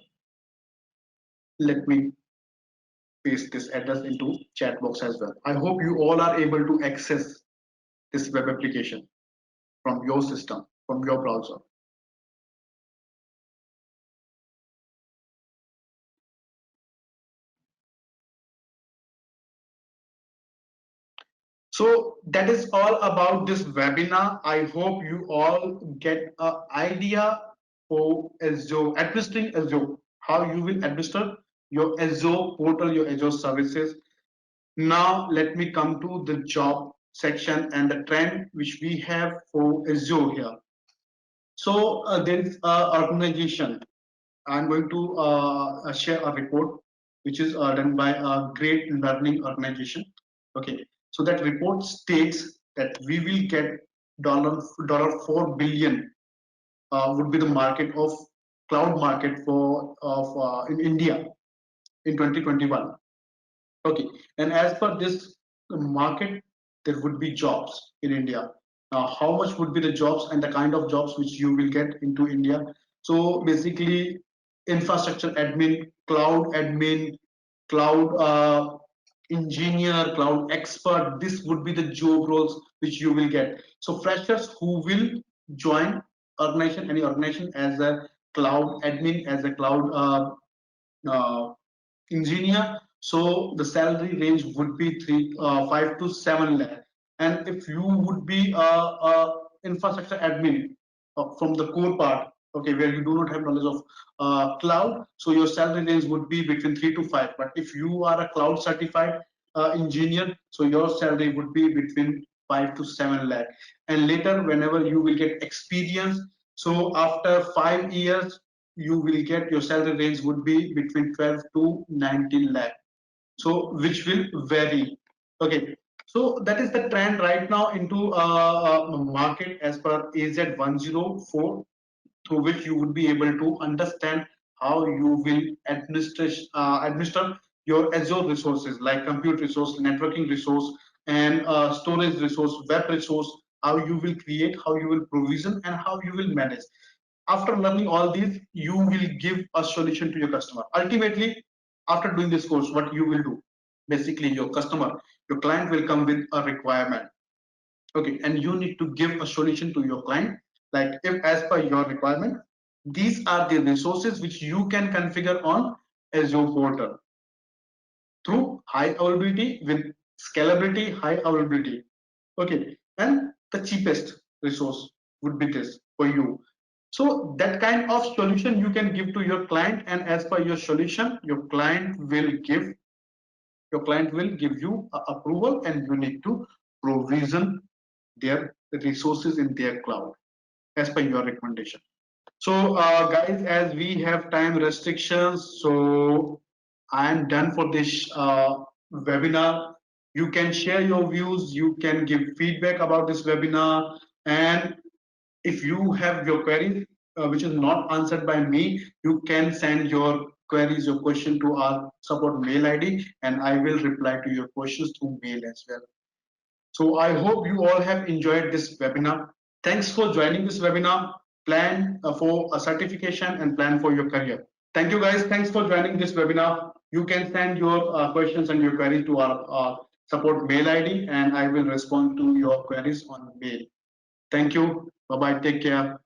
Let me paste this address into chat box as well. I hope you all are able to access this web application from your system, from your browser. So that is all about this webinar. I hope you all get an idea for Azure, administering Azure, how you will administer your Azure portal, your Azure services. Now let me come to the job section and the trend which we have for Azure here. So there is an organization. I'm going to share a report which is done by a great learning organization. Okay, so that report states that we will get $4 billion would be the market of cloud market for of in India in 2021. Okay, and as per this market, there would be jobs in India. Now, how much would be the jobs and the kind of jobs which you will get into India? So basically, infrastructure admin, cloud engineer, cloud expert. This would be the job roles which you will get. So freshers who will join organization, any organization as a cloud admin, as a cloud uh, engineer, so the salary range would be 5 to 7 lakh. And if you would be a infrastructure admin from the core part, okay, where you do not have knowledge of cloud, so your salary range would be between 3 to 5. But if you are a cloud certified engineer, so your salary would be between 5 to 7 lakh. And later, whenever you will get experience, so after 5 years, you will get your salary range would be between 12 to 19 lakh. So which will vary. Okay. So that is the trend right now into market as per AZ104, through which you would be able to understand how you will administer your Azure resources like compute resource, networking resource, and storage resource, web resource, how you will create, how you will provision, and how you will manage. After learning all these, you will give a solution to your customer. Ultimately, after doing this course, what you will do, basically your customer, your client will come with a requirement. Okay, and you need to give a solution to your client, like if as per your requirement, these are the resources which you can configure on Azure portal through high availability with scalability, high availability. Okay, and the cheapest resource would be this for you. So that kind of solution you can give to your client, and as per your solution, your client will give you approval, and you need to provision their resources in their cloud as per your recommendation. So guys, as we have time restrictions, so I am done for this webinar. You can share your views, you can give feedback about this webinar, and if you have your queries which is not answered by me, you can send your queries, your question to our support mail ID, and I will reply to your questions through mail as well. So I hope you all have enjoyed this webinar. Thanks for joining this webinar. Plan for a certification and plan for your career. Thank you guys. Thanks for joining this webinar. You can send your questions and your queries to our support mail ID, and I will respond to your queries on mail. Thank you. Bye-bye. Take care.